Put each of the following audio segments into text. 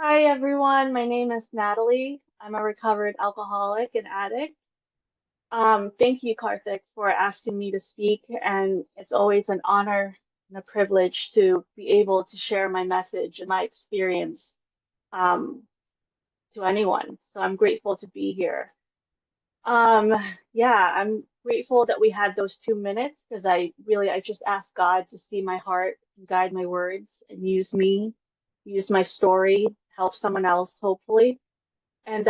Hi, everyone. My name is Natalie. I'm a recovered alcoholic and addict. Thank you, Karthik, for asking me to speak, and it's always an honor and a privilege to be able to share my message and my experience um, to anyone. So I'm grateful to be here. Um, yeah, I'm grateful that we had those 2 minutes because I just asked God to see my heart and guide my words and use me, use my story, help someone else, hopefully. And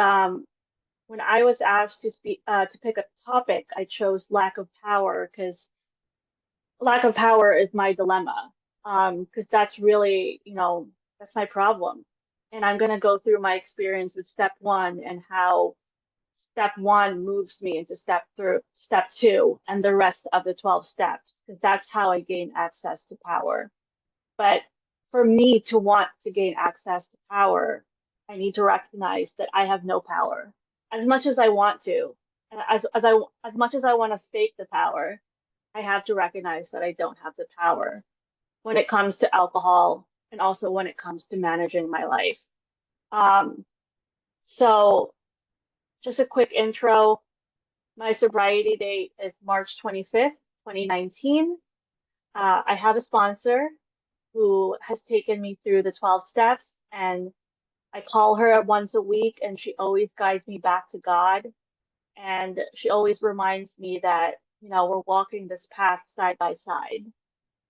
when I was asked to pick a topic, I chose lack of power because lack of power is my dilemma. Because that's really, that's my problem. And I'm going to go through my experience with step one and how step one moves me into step two and the rest of the 12 steps, because that's how I gain access to power. But for me to want to gain access to power, I need to recognize that I have no power. As much as I want to, and as much as I want to fake the power, I have to recognize that I don't have the power when it comes to alcohol and also when it comes to managing my life. Um, so just a quick intro. My sobriety date is March 25th, 2019. I have a sponsor who has taken me through the 12 steps, and I call her once a week, and she always guides me back to God. And she always reminds me that, we're walking this path side by side.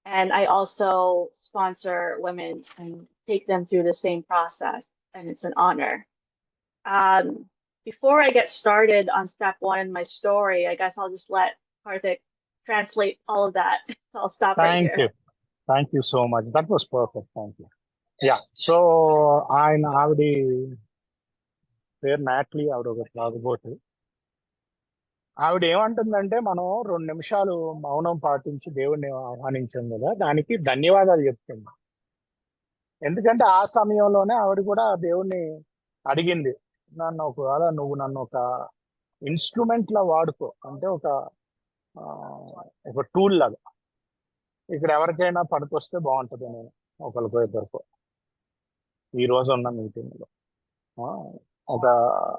And I also sponsor women and take them through the same process, and it's an honor. Um, Before I get started on step one in my story, I guess I'll just let Karthik translate all of that. So I'll stop right Thank here. you. Thank you so much. That was perfect. Thank you. Yeah. So ఆయన ఆవిడ పేరు నాట్లీ ఆవిడ ఒక తాగుబోతు. ఆవిడ ఏమంటుందంటే మనం 2 నిమిషాలు మౌనం పాటించి దేవుణ్ణి ఆహ్వానించాం కదా, దానికి ధన్యవాదాలు చెప్తుంది. ఎందుకంటే ఆ సమయంలోనే ఆవిడ కూడా దేవుణ్ణి అడిగింది, ఒకవేళ నువ్వు నన్ను ఒక ఇన్స్ట్రుమెంట్ లా వాడుకో, అంటే ఆ, ఒక టూల్ లాగా ఇక్కడ ఎవరికైనా పనికొస్తే బాగుంటుంది, నేను ఒకరికో ఇద్దరికో ఈ రోజు ఉన్న మీటింగ్ లో ఆ, ఒక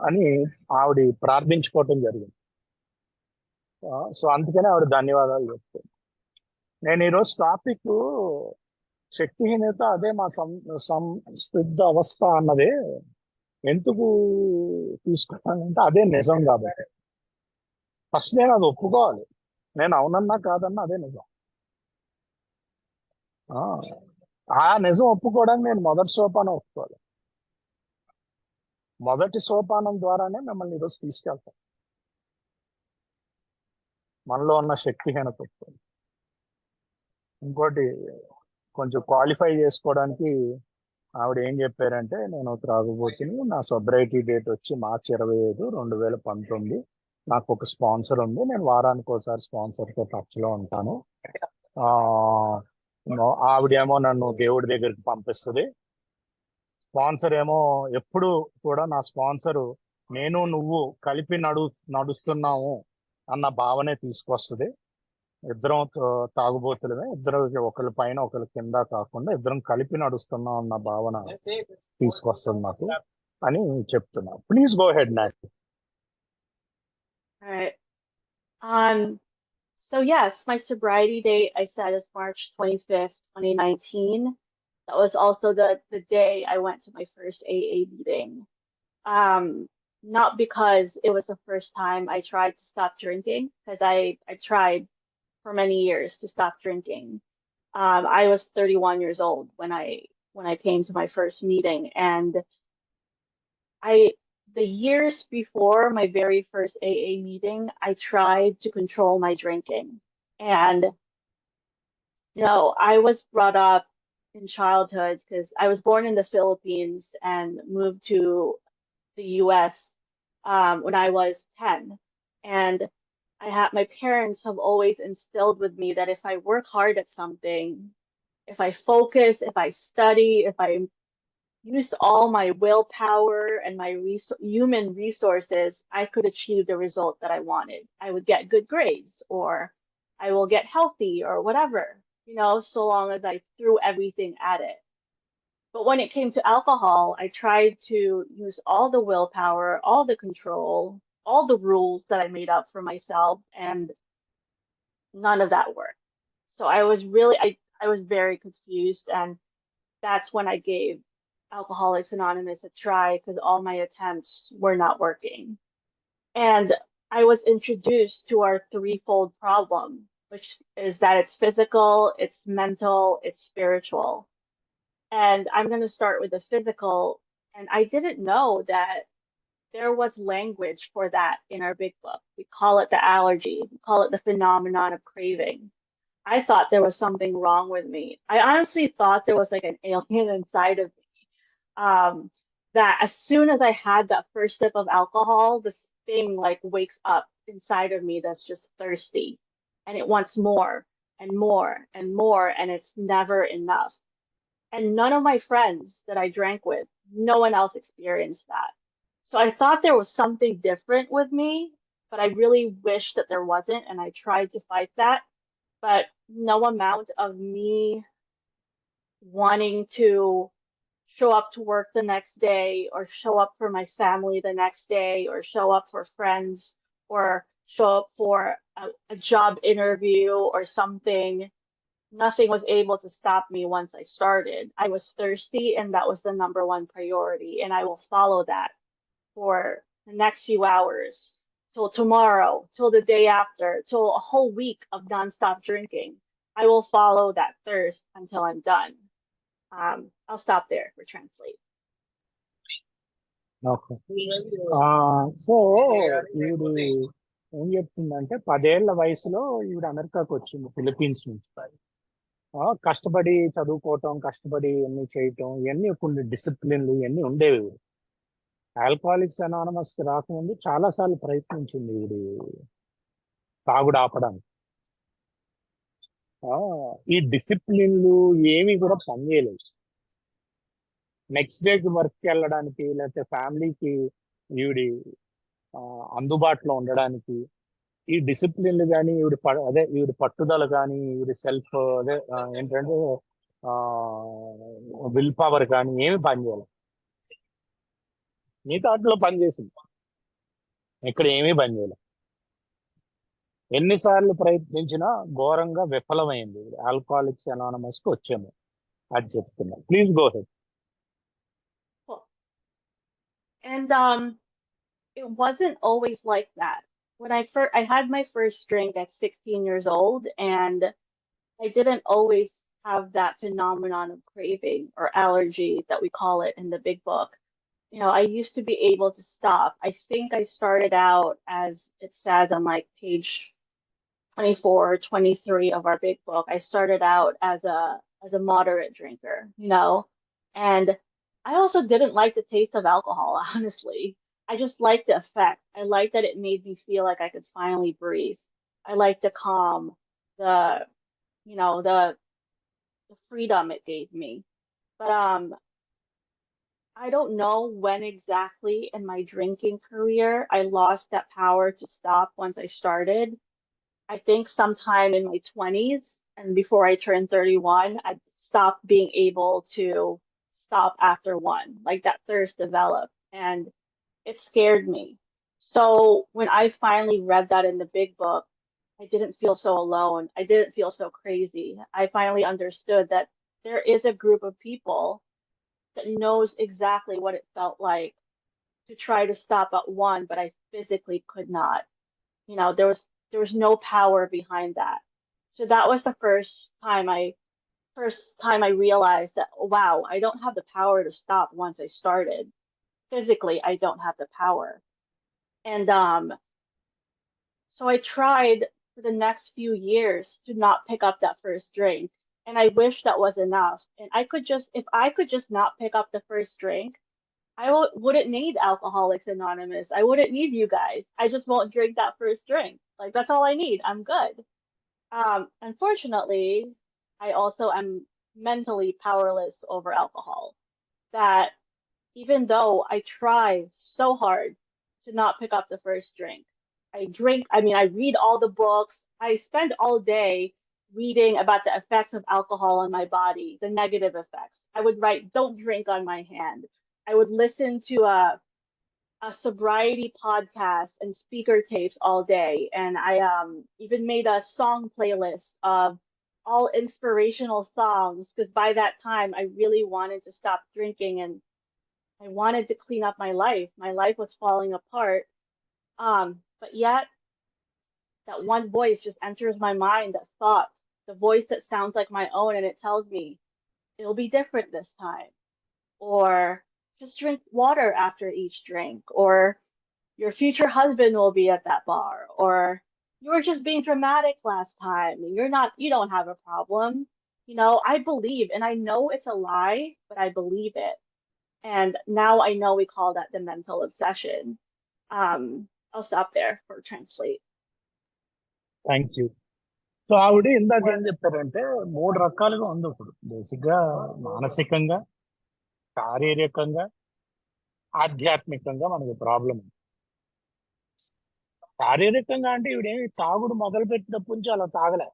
అని ఆవిడ ప్రార్థించుకోవటం జరిగింది. సో అందుకనే ఆవిడ ధన్యవాదాలు చెప్తాను. నేను ఈరోజు టాపిక్ శక్తిహీనత, అదే మా సంసిద్ధ అవస్థ అన్నదే ఎందుకు తీసుకున్నానంటే అదే నిజం కాబట్టి. ఫస్ట్ నేను అది ఒప్పుకోవాలి. నేను అవునన్నా కాదన్నా అదే నిజం. ఆ ఆ నిజం ఒప్పుకోవడానికి నేను మొదటి సోపానం ఒప్పుకోవాలి. మొదటి సోపానం ద్వారానే మిమ్మల్ని ఈరోజు తీసుకెళ్తాం మనలో ఉన్న శక్తిహీనత ఒప్పుకోవాలి. ఇంకోటి కొంచెం క్వాలిఫై చేసుకోవడానికి ఆవిడ ఏం చెప్పారంటే, నేను త్రాగుబోతుని, నా సొబ్రైటీ డేట్ వచ్చి మార్చి 25, 2019. నాకు ఒక స్పాన్సర్ ఉంది, నేను వారానికి ఒకసారి స్పాన్సర్తో టచ్లో ఉంటాను. ఆ ఆవిడేమో నన్ను దేవుడి దగ్గరికి పంపిస్తుంది. స్పాన్సర్ ఏమో ఎప్పుడు కూడా నా స్పాన్సరు నేను నువ్వు కలిపి నడుస్తున్నాము అన్న భావనే తీసుకొస్తుంది. ఇద్దరం తాగుబోతులమే, ఇద్దరు ఒకరి పైన ఒకరి కింద కాకుండా ఇద్దరం కలిపి నడుస్తున్నాం అన్న భావన తీసుకొస్తుంది నాకు అని చెప్తున్నా. Please go head not. All right. Um, so yes, my sobriety date I said is March 25th, 2019. That was also the day I went to my first AA meeting. Um, Not because it was the first time I tried to stop drinking, because I tried for many years to stop drinking. I was 31 years old when I came to my first meeting, and I the years before my very first AA meeting, I tried to control my drinking. And I was brought up in childhood because I was born in the Philippines and moved to the US when I was 10. And my parents have always instilled with me that if I work hard at something, if I focus, if I study, if I used all my willpower and my human resources, I could achieve the result that I wanted. I would get good grades, or I will get healthy, or whatever, so long as I threw everything at it. But when it came to alcohol, I tried to use all the willpower, all the control, all the rules that I made up for myself, and none of that worked. So I was very confused, and that's when I gave Alcoholics Anonymous a try because all my attempts were not working. And I was introduced to our threefold problem, which is that it's physical, it's mental, it's spiritual. And I'm going to start with the physical. And I didn't know that there was language for that in our big book. We call it the allergy, we call it the phenomenon of craving. I thought there was something wrong with me. I honestly thought there was like an alien inside of me. Um, that as soon as I had that first sip of alcohol, this thing like wakes up inside of me that's just thirsty and it wants more and more and more, and it's never enough. And none of my friends that I drank with, no one else experienced that. So I thought there was something different with me, but I really wished that there wasn't. And I tried to fight that. But no amount of me wanting to show up to work the next day or show up for my family the next day or show up for friends or show up for a job interview or something, nothing was able to stop me once I started. I was thirsty, and that was the number one priority. And I will follow that for the next few hours, till tomorrow, till the day after, till a whole week of nonstop drinking. I will follow that thirst until I'm done. I'll stop there for translate. Okay. So ఈవిడ ఏం చెప్తుందంటే 10 ఏళ్ల వయసులో ఈవిడ అమెరికాకు వచ్చింది Philippines నుంచి. కష్టపడి చదువుకోవటం, కష్టపడి ఇవన్నీ చేయటం, ఇవన్నీ కొన్ని డిసిప్లిన్లు ఇవన్నీ ఉండేవి. ఆల్కహాలిక్స్ అనానమస్ కి రాకముందు చాలా సార్లు ప్రయత్నించింది ఇది తాగుడు ఆపడానికి. ఈ డిసిప్లిన్లు ఏవి కూడా పనిచేయలేదు. నెక్స్ట్ డేకి వర్క్కి వెళ్ళడానికి, లేకపోతే ఫ్యామిలీకి ఈవిడి అందుబాటులో ఉండడానికి ఈ డిసిప్లిన్లు కానీ ఈవిడి పట్టుదల కానీ ఈవిడి సెల్ఫ్ ఏంటంటే విల్ పవర్ కానీ ఏమి పనిచేయాలి. మిగతా వాటిలో పనిచేసింది, ఇక్కడ ఏమీ పనిచేయాలి. ఎన్నిసార్లు ప్రయత్నించినా ఘోరంగా విఫలమైంది. ఆల్కహాలిక్స్ అనానమస్ కి వచ్చాము అది చెప్తున్నా. Please go head. Cool. And it wasn't always like that. When I had my first drink at 16 years old, and I didn't always have that phenomenon of craving or allergy that we call it in the big book. You know, I used to be able to stop. I think I started out, as it says on like page 24 or 23 of our big book. I started out as a moderate drinker, you know, and I also didn't like the taste of alcohol, honestly. I just liked the effect. I liked that it made me feel like I could finally breathe. I liked the calm, the, you know, the freedom it gave me. But I don't know when exactly in my drinking career I lost that power to stop once I started. I think sometime in my 20s and before I turned 31, I stopped being able to stop after one. Like that thirst developed and it scared me. So when I finally read that in the big book, I didn't feel so alone. I didn't feel so crazy. I finally understood that there is a group of people that knows exactly what it felt like to try to stop at one, but I physically could not. You know, there was no power behind that. So that was the first time I realized that, oh, wow, I don't have the power to stop once I started. Physically, I don't have the power. And so I tried for the next few years to not pick up that first drink. And I wish that was enough. And if I could just not pick up the first drink, wouldn't need Alcoholics Anonymous. I wouldn't need you guys. I just won't drink that first drink. Like, that's all I need. I'm good. Unfortunately, I also am mentally powerless over alcohol. That even though I try so hard to not pick up the first drink, I read all the books. I spend all day reading about the effects of alcohol on my body, the negative effects. I would write, don't drink on my hand. I would listen to a sobriety podcast and speaker tapes all day. And I even made a song playlist of all inspirational songs because by that time I really wanted to stop drinking and I wanted to clean up my life. My life was falling apart. But yet that one voice just enters my mind, that thought, the voice that sounds like my own, and it tells me it'll be different this time. Or just drink water after each drink, or your future husband will be at that bar, or you were just being dramatic last time and you don't have a problem. I believe, and I know it's a lie, but I believe it. And now I know we call that the mental obsession. I'll stop there for translate. Thank you. So ఆవిడ ఇందాక ఏం చెప్పారంటే 3 రకాలుగా ఉంది ఇప్పుడు. బేసిక్గా మానసికంగా, శారీరకంగా, ఆధ్యాత్మికంగా మనకి ప్రాబ్లం ఉంది. శారీరకంగా అంటే ఈవిడేమి తాగుడు మొదలు పెట్టినప్పటి నుంచి అలా తాగలే.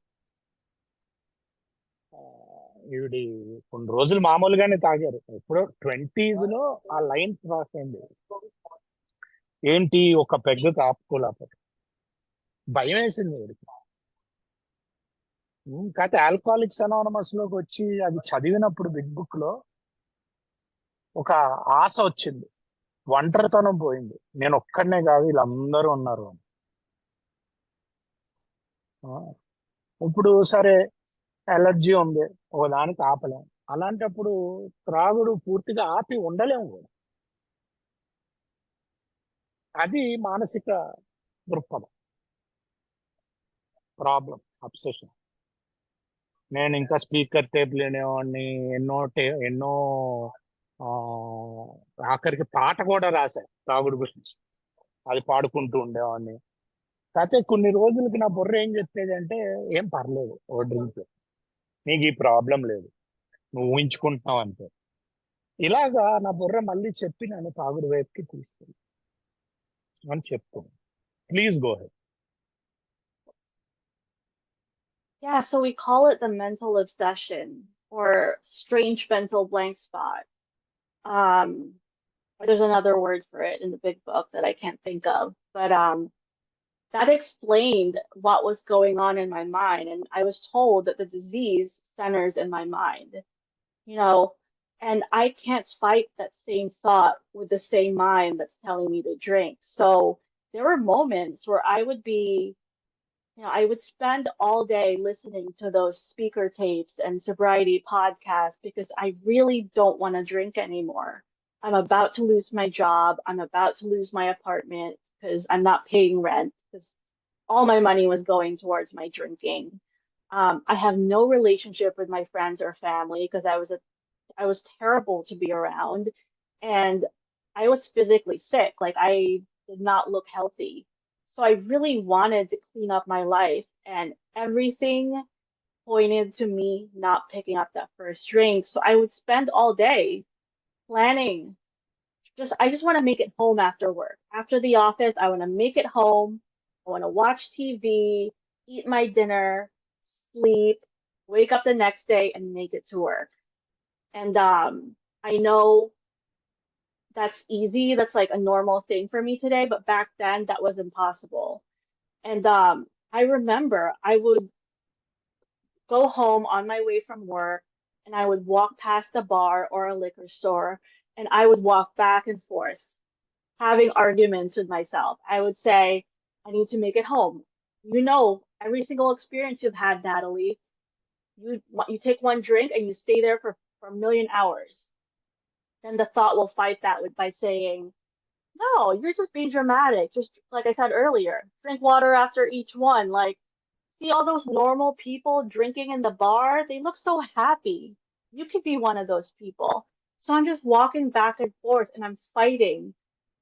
ఈవిడి కొన్ని రోజులు మామూలుగానే తాగారు. ఎప్పుడో 20s లో ఆ లైన్ క్రాస్ అయింది. ఏంటి ఒక పెగ్గు కాపుకోలేకపోతే భయం వేసింది ఈవిడికి. కాకపోతే ఆల్కహాలిక్స్ అనానమస్ లోకి వచ్చి అది చదివినప్పుడు బిగ్ బుక్ లో ఒక ఆశ వచ్చింది, ఒంటరితనం పోయింది. నేను ఒక్కడనే కాదు, వీళ్ళందరూ ఉన్నారు అని. ఇప్పుడు సరే ఎలర్జీ ఉంది, ఒకదానికి ఆపలేం. అలాంటప్పుడు త్రాగుడు పూర్తిగా ఆపి ఉండలేము కూడా. అది మానసిక దృక్పథం, ప్రాబ్లం, అబ్సెషన్. నేను ఇంకా స్పీకర్ టేబుల్ వినేవాడిని, ఎన్నో ఆఖరికి పాట కూడా రాశాను తాగుడు గురించి, అది పాడుకుంటూ ఉండేవాడిని. కాకపోతే కొన్ని రోజులకి నా బుర్ర ఏం చెప్పేది అంటే, ఏం పర్లేదు ఓ డ్రింక్, నీకు ఈ ప్రాబ్లం లేదు, నువ్వు ఊహించుకుంటున్నావు అంతే. ఇలాగా నా బుర్ర మళ్ళీ చెప్పి నన్ను తాగుడు వైపుకి తీసుకెళ్ళి అని చెప్తున్నాను. Please go ahead. Yeah, so we call it the mental obsession or strange mental blank spot. Um, there's another word for it in the big book that I can't think of, but that explained what was going on in my mind. And I was told that the disease centers in my mind, you know, and I can't fight that same thought with the same mind that's telling me to drink. So there were moments where I would spend all day listening to those speaker tapes and sobriety podcasts because I really don't want to drink anymore. I'm about to lose my job. I'm about to lose my apartment because I'm not paying rent because all my money was going towards my drinking. I have no relationship with my friends or family because I was terrible to be around, and I was physically sick. Like I did not look healthy. So I really wanted to clean up my life, and everything pointed to me not picking up that first drink. So I would spend all day planning. I just want to make it home after work. After the office, I want to make it home. I want to watch TV, eat my dinner, sleep, wake up the next day and make it to work. And I know that's easy. That's like a normal thing for me today, but back then that was impossible. And I remember I would go home on my way from work and I would walk past a bar or a liquor store and I would walk back and forth having arguments with myself. I would say, I need to make it home. Every single experience you've had, Natalie, you take one drink and you stay there for a million hours. Then the thought will fight that by saying, no, you're just being dramatic. Just like I said earlier, drink water after each one. Like, see all those normal people drinking in the bar? They look so happy. You could be one of those people. So I'm just walking back and forth and I'm fighting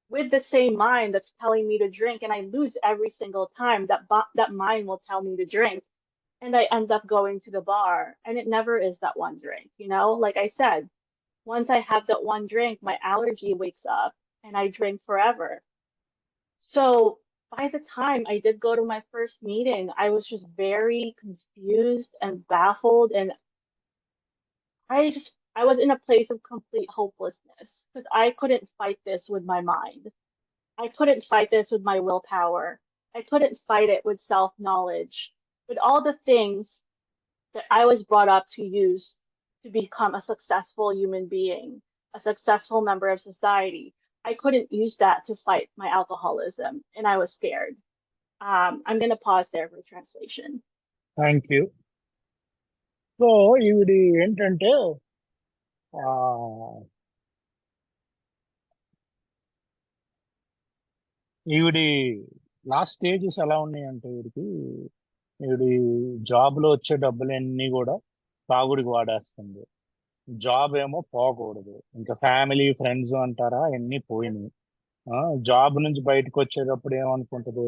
with the same mind that's telling me to drink. And I lose every single time that mind will tell me to drink. And I end up going to the bar. And it never is that one drink, Like I said, once I have that one drink, my allergy wakes up and I drink forever. So by the time I did go to my first meeting, I was just very confused and baffled, and I was in a place of complete hopelessness because I couldn't fight this with my mind. I couldn't fight this with my willpower. I couldn't fight it with self-knowledge, with all the things that I was brought up to use to become a successful human being, a successful member of society. I couldn't use that to fight my alcoholism, and I was scared. I'm going to pause there for translation. Thank you. So ఈవిడి ఏంటంటే ఆ, ఈవిడి last stages ఎలా ఉన్నాయంటే ఈవిడి job లో వచ్చే డబ్బులన్నీ కూడా తాగుడికి వాడేస్తుంది. జాబ్ ఏమో పోకూడదు, ఇంకా ఫ్యామిలీ ఫ్రెండ్స్ అంటారా అన్నీ పోయినాయి. జాబ్ నుంచి బయటకు వచ్చేటప్పుడు ఏమనుకుంటది,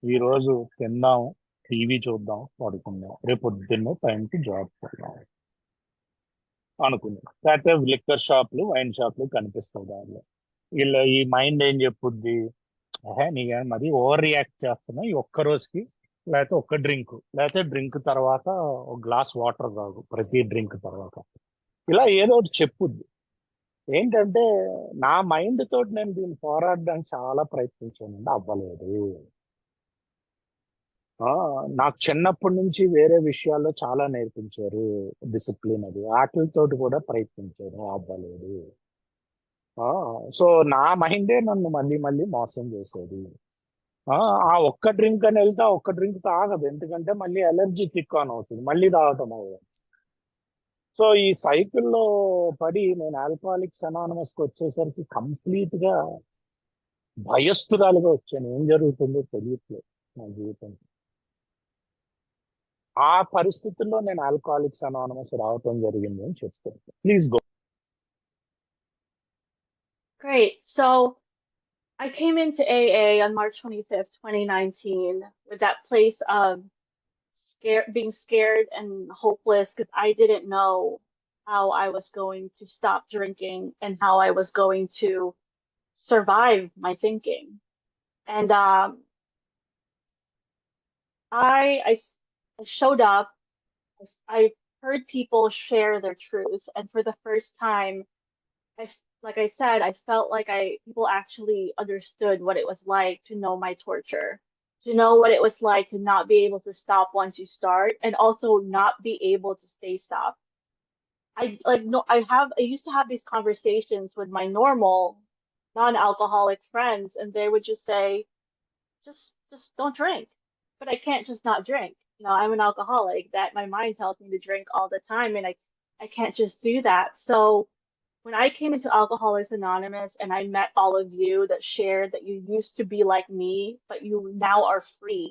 ఈ రోజు తిందాం, టీవీ చూద్దాం, పడుకుందాం, రేపు పొద్దున్నే టైంకి జాబ్ పోదాం అనుకుంది. లేకపోతే లిక్కర్ షాప్లు, వైన్ షాప్లు కనిపిస్తాయి దానిలో. వీళ్ళ ఈ మైండ్ ఏం చెప్పుద్ది, నీకు మరి ఓవర్ రియాక్ట్ చేస్తున్నా ఈ ఒక్క రోజుకి, లేకపోతే ఒక్క డ్రింక్, లేకపోతే డ్రింక్ తర్వాత ఒక గ్లాస్ వాటర్ తాగు ప్రతి డ్రింక్ తర్వాత, ఇలా ఏదో ఒకటి చెప్పుద్ది. ఏంటంటే నా మైండ్ తోటి నేను దీన్ని పోరాడడానికి చాలా ప్రయత్నించానండి, అవ్వలేదు. నాకు చిన్నప్పటి నుంచి వేరే విషయాల్లో చాలా నేర్పించారు, డిసిప్లిన్ అది, వాటితోటి కూడా ప్రయత్నించాను, అవ్వలేదు. సో నా మైండే నన్ను మళ్ళీ మళ్ళీ మోసం చేసేది. ఆ ఒక్క డ్రింక్ అని వెళ్తే ఆ ఒక్క డ్రింక్ తాగదు, ఎందుకంటే మళ్ళీ ఎలర్జీ కిక్ ఆన్ అవుతుంది, మళ్ళీ తాగటం అవ్వదు. సో ఈ సైకిల్లో పడి నేను ఆల్కహాలిక్స్ అనానమస్కి వచ్చేసరికి కంప్లీట్ గా భయస్థురాలుగా వచ్చాను. ఏం జరుగుతుందో తెలియట్లేదు నా జీవితం. ఆ పరిస్థితుల్లో నేను ఆల్కహాలిక్స్ అనానమస్ రావటం జరిగింది అని చెప్తాను. Please go. Great. So I came into AA on March 25th, 2019, with that place of being scared and hopeless because I didn't know how I was going to stop drinking and how I was going to survive my thinking. And I showed up. I heard people share their truth, and for the first time, like I said, I felt like people actually understood what it was like to know my torture, to know what it was like to not be able to stop once you start, and also not be able to stay stopped. I like no, I used to have these conversations with my normal non-alcoholic friends, and they would just say, just don't drink. But I can't just not drink. You know, I'm an alcoholic that my mind tells me to drink all the time, and I can't just do that. So when I came into Alcoholics Anonymous and I met all of you that shared that you used to be like me, but you now are free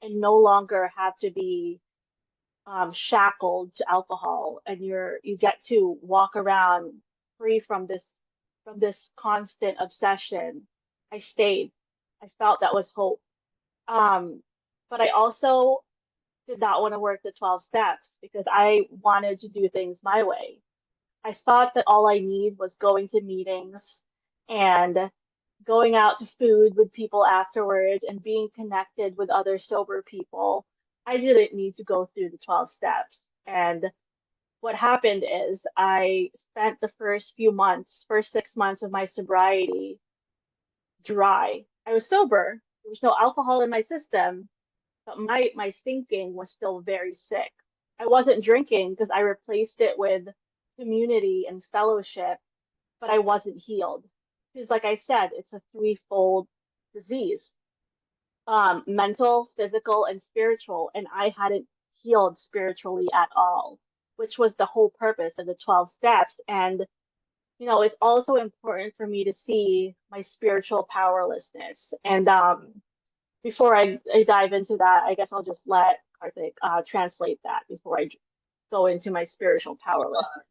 and no longer have to be shackled to alcohol, and you get to walk around free from this constant obsession. I stayed. I felt that was hope. Um, but I also did not want to work the 12 steps because I wanted to do things my way. I thought that all I need was going to meetings and going out to food with people afterwards and being connected with other sober people. I didn't need to go through the 12 steps. And what happened is I spent the first 6 months of my sobriety dry. I was sober. There was no alcohol in my system, but my thinking was still very sick. I wasn't drinking because I replaced it with community and fellowship, but I wasn't healed. Because like I said, it's a threefold disease. Mental, physical, and spiritual, and I hadn't healed spiritually at all, which was the whole purpose of the 12 steps. And it's also important for me to see my spiritual powerlessness. And before I dive into that, I guess I'll just let Karthik translate that before I go into my spiritual powerlessness.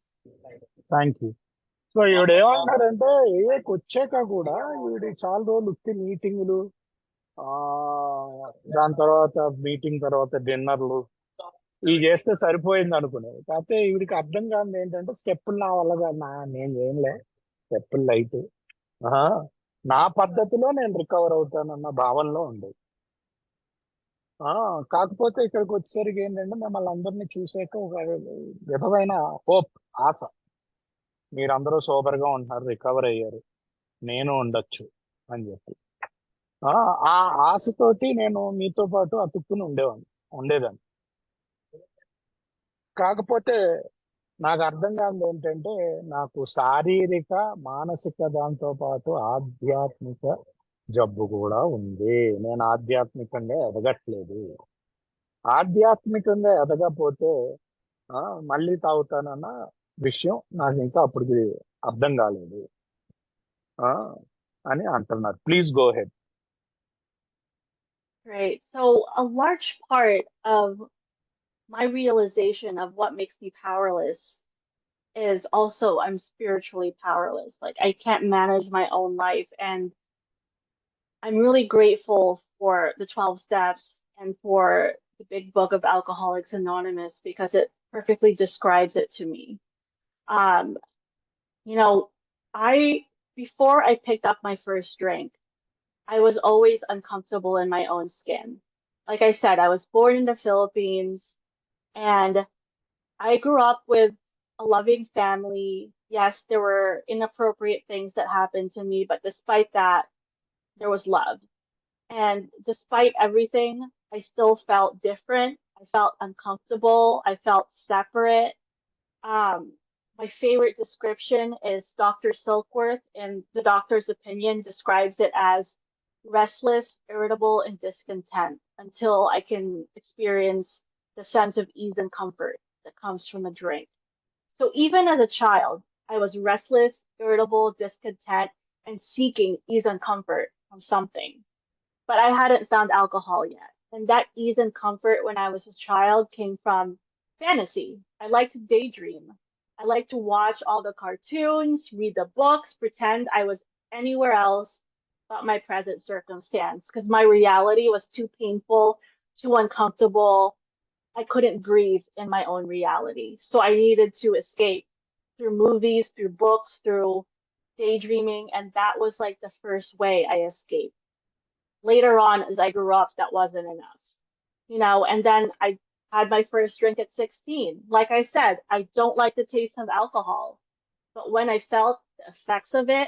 Thank you. So ఈవిడ ఏమంటారంటే ఏకి వచ్చాక కూడా ఈవిడ చాలా రోజులు ఉత్తి మీటింగులు, దాని తర్వాత మీటింగ్ తర్వాత డిన్నర్లు ఇవి చేస్తే సరిపోయింది అనుకునేది. కాకపోతే ఈవిడికి అర్థం కాదు ఏంటంటే స్టెప్పులు నా వల్ల కాదు, నేను ఏంలే స్టెప్పులు లైట్, నా పద్ధతిలో నేను రికవర్ అవుతానన్న భావనలో ఉండేది. కాకపోతే ఇక్కడికి వచ్చేసరికి ఏంటంటే మిమ్మల్ని అందరినీ చూసాక ఒక విధమైన హోప్, ఆశ. మీరందరూ సూపర్ గా ఉంటున్నారు, రికవర్ అయ్యారు, నేను ఉండొచ్చు అని చెప్పి ఆ ఆ ఆశతోటి నేను మీతో పాటు అతుక్కుని ఉండేదాన్ని. కాకపోతే నాకు అర్థం కాదు ఏంటంటే, నాకు శారీరక మానసిక దాంతో పాటు ఆధ్యాత్మిక జబ్బు కూడా ఉంది. నేను ఆధ్యాత్మికంగా ఎదగట్లేదు. ఆధ్యాత్మికంగా ఎదగపోతే ఆ, మళ్ళీ తాగుతానన్న విషయం నాకు ఇంకా అప్పటికి అర్థం కాలేదు ఆ, అని అంటున్నారు. Please go head. Right. So a large part of my realization of what makes me powerless is also I'm spiritually powerless. Like I can't manage my own life. And I'm really grateful for the 12 steps and for the big book of Alcoholics Anonymous because it perfectly describes it to me. Um, you know, I before I picked up my first drink, I was always uncomfortable in my own skin. Like I said, I was born in the Philippines and I grew up with a loving family. Yes, there were inappropriate things that happened to me, but despite that, there was love. And despite everything, I still felt different. I felt uncomfortable. I felt separate. Um, my favorite description is Dr. Silkworth, and the doctor's opinion describes it as restless, irritable, and discontent until I can experience the sense of ease and comfort that comes from a drink. So even as a child, I was restless, irritable, discontent, and seeking ease and comfort from something. But I hadn't found alcohol yet. And that ease and comfort when I was a child came from fantasy. I liked to daydream. I liked to watch all the cartoons, read the books, pretend I was anywhere else but my present circumstance because my reality was too painful, too uncomfortable. I couldn't breathe in my own reality. So I needed to escape through movies, through books, through daydreaming. And that was like the first way I escaped. Later on, as I grew up, that wasn't enough, and then I had my first drink at 16. Like I said, I don't like the taste of alcohol, but when I felt the effects of it,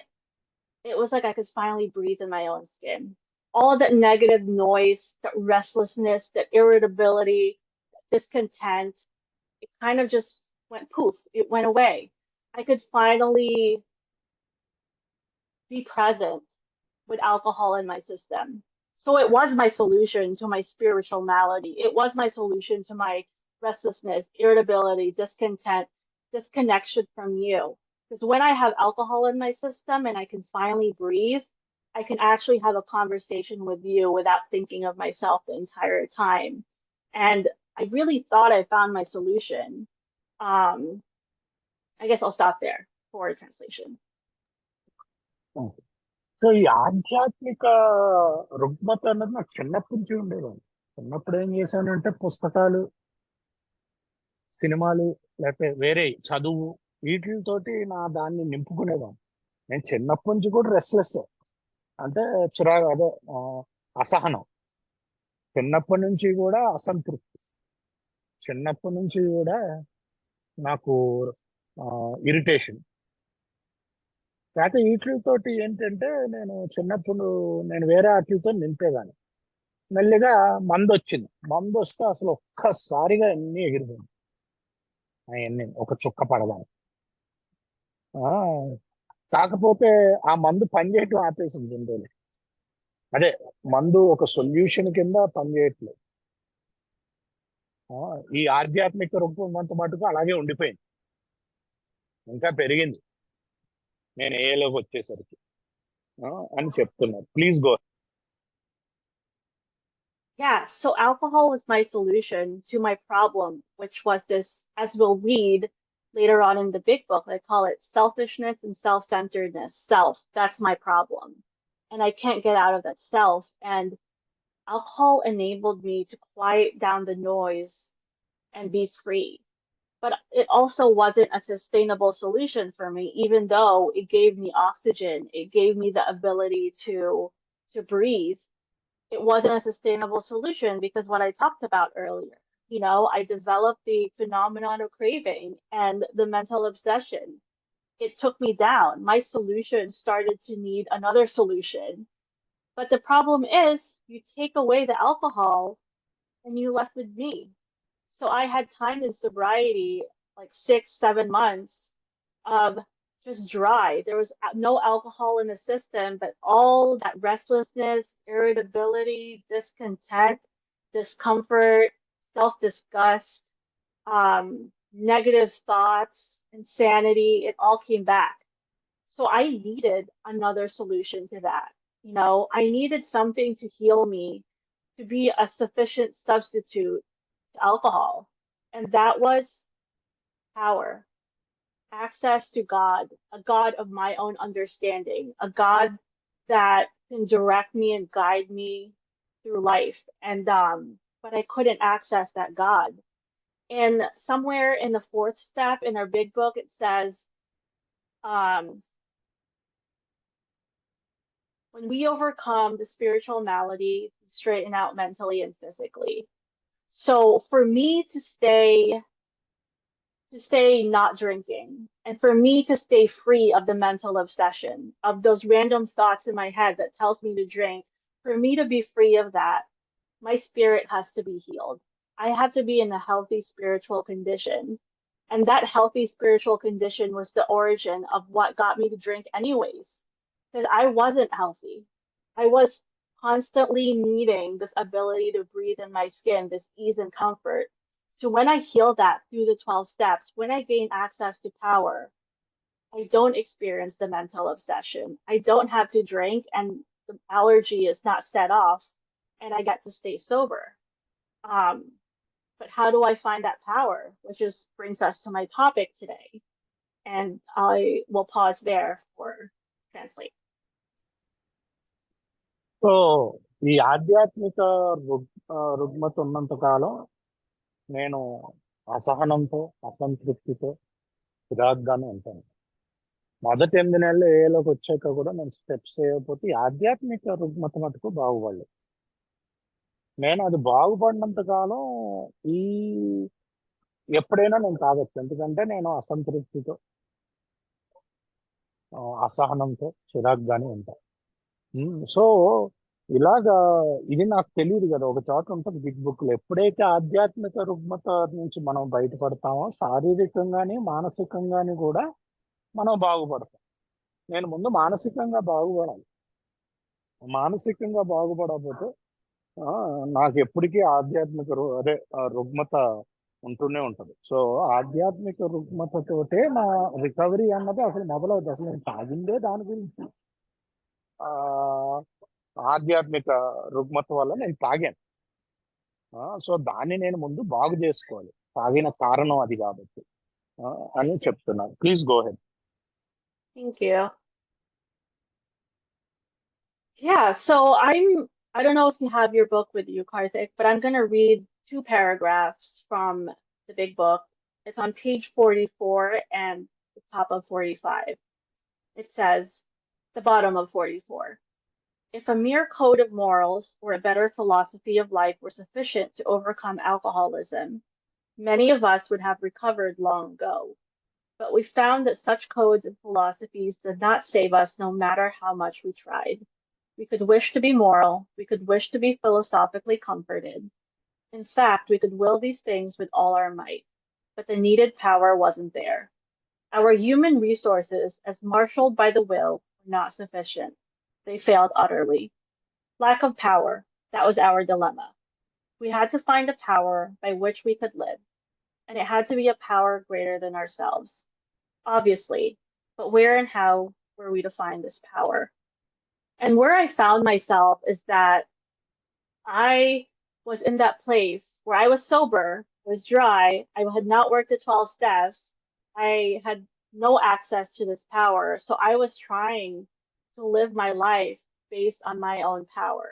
it was like I could finally breathe in my own skin. All of that negative noise, that restlessness, that irritability, that discontent, it kind of just went poof, it went away. I could finally be present with alcohol in my system. So it was my solution to my spiritual malady. It was my solution to my restlessness, irritability, discontent, disconnection from you. Because when I have alcohol in my system and I can finally breathe, I can actually have a conversation with you without thinking of myself the entire time. And I really thought I found my solution. Um, I guess I'll stop there for translation. So ఈ ఆధ్యాత్మిక రుగ్మత అన్నది నాకు చిన్నప్పటి నుంచి ఉండేది. చిన్నప్పుడు ఏం చేశానంటే పుస్తకాలు, సినిమాలు, లేకపోతే వేరే చదువు, వీటితోటి నా దాన్ని నింపుకునేదాన్ని. నేను చిన్నప్పటి నుంచి కూడా రెస్ట్లెస్, అంటే చిరాకు, అదే అసహనం. చిన్నప్పటి నుంచి కూడా అసంతృప్తి. చిన్నప్పటి నుంచి కూడా నాకు ఇరిటేషన్. కాకపోతే వీటితోటి ఏంటంటే నేను వేరే వాటితో నింపేదాన్ని. మెల్లిగా మందు వచ్చింది. మందు వస్తే అసలు ఒక్కసారిగా అన్ని ఎగిరిపోయింది. అవన్నీ ఒక చుక్క పడదాన్ని. కాకపోతే ఆ మందు పనిచేయటం ఆపేసింది 2 రోజులు. అదే మందు ఒక సొల్యూషన్ కింద పనిచేయట్లేదు. ఈ ఆధ్యాత్మిక రూపంత మటుకు అలాగే ఉండిపోయింది. ఇంకా పెరిగింది నేను ఏలోకి వచ్చేసరికి అని చెప్తున్నారు. Please go. Yeah, so alcohol was my solution to my problem, which was this, as we'll read later on in the big book, I call it selfishness and self-centeredness. Self, that's my problem. And I can't get out of that self. And alcohol enabled me to quiet down the noise and be free. But it also wasn't a sustainable solution for me, even though it gave me oxygen, it gave me the ability to breathe. it wasn't a sustainable solution because what I talked about earlier, I developed the phenomenon of craving and the mental obsession. It took me down. My solution started to need another solution. But the problem is, you take away the alcohol and you left with me. So I had time in sobriety, like 6, 7 months of just dry. There was no alcohol in the system, but all that restlessness, irritability, discontent, discomfort, self-disgust, negative thoughts, insanity, it all came back. So I needed another solution to that. I needed something to heal me, to be a sufficient substitute to alcohol. And that was power, access to God, a God of my own understanding, a God that can direct me and guide me through life. But I couldn't access that God. And somewhere in the fourth step in our big book, it says, um, when we overcome the spiritual malady, we straighten out mentally and physically. So for me to stay not drinking and for me to stay free of the mental obsession of those random thoughts in my head that tells me to drink, for me to be free of that, my spirit has to be healed. I have to be in a healthy spiritual condition. And that healthy spiritual condition was the origin of what got me to drink anyways. Because I wasn't healthy. I was constantly needing this ability to breathe in my skin, this ease and comfort. So when I heal that through the 12 steps, when I gain access to power, I don't experience the mental obsession. I don't have to drink and the allergy is not set off and I get to stay sober. Um, but how do I find that power? Which is brings us to my topic today. And I will pause there for translate. So ఈ ఆధ్యాత్మిక రుగ్మత ఉన్నంత కాలం నేను అసహనంతో, అసంతృప్తితో, చిరాగ్గానే ఉంటాను. మొదటి 8 నెలలు ఏలోకి వచ్చాక కూడా నేను స్టెప్స్ చేయకపోతే ఈ ఆధ్యాత్మిక రుగ్మత మటుకు బాగుపడలేదు. నేను అది బాగుపడినంత కాలం ఈ ఎప్పుడైనా నేను తాగొచ్చు. ఎందుకంటే నేను అసంతృప్తితో, అసహనంతో, చిరాగ్గానే ఉంటాను. సో ఇలాగా ఇది నాకు తెలియదు కదా, ఒక చోట ఉంటుంది బిగ్ బుక్ లో. ఎప్పుడైతే ఆధ్యాత్మిక రుగ్మత నుంచి మనం బయటపడతామో శారీరకంగాని మానసికంగాని కూడా మనం బాగుపడతాం. నేను ముందు మానసికంగా బాగుపడాలి. మానసికంగా బాగుపడకపోతే నాకు ఎప్పటికీ ఆధ్యాత్మిక రుగ్మత ఉంటూనే ఉంటది. సో ఆధ్యాత్మిక రుగ్మతతోటే నా రికవరీ అన్నది అసలు మొదలవుతుంది. అసలు నేను తాగిందే దాని గురించి. ఆ ఆధ్యాత్మిక రుగ్మత వల్ల నేను తాగాను. సో దాన్ని నేను ముందు బాగు చేసుకోవాలి. తాగిన కారణం అది కాబట్టి అని చెప్తున్నాను. Please go head. Thank you. Yeah, so I don't know if you have your book with you, Karthik, but I'm going to read two paragraphs from the big book. It's on page 44 and the top of 45. It says, the bottom of 44. If a mere code of morals or a better philosophy of life were sufficient to overcome alcoholism, many of us would have recovered long ago. But we found that such codes and philosophies did not save us no matter how much we tried. We could wish to be moral, we could wish to be philosophically comforted. In fact, we could will these things with all our might, but the needed power wasn't there. Our human resources, as marshaled by the will, were not sufficient. They failed utterly. Lack of power, that was our dilemma. We had to find a power by which we could live, and it had to be a power greater than ourselves. Obviously, but where and how were we to find this power? And where I found myself is that I was in that place where I was sober, was dry, I had not worked the 12 steps, I had no access to this power. So I was trying to live my life based on my own power.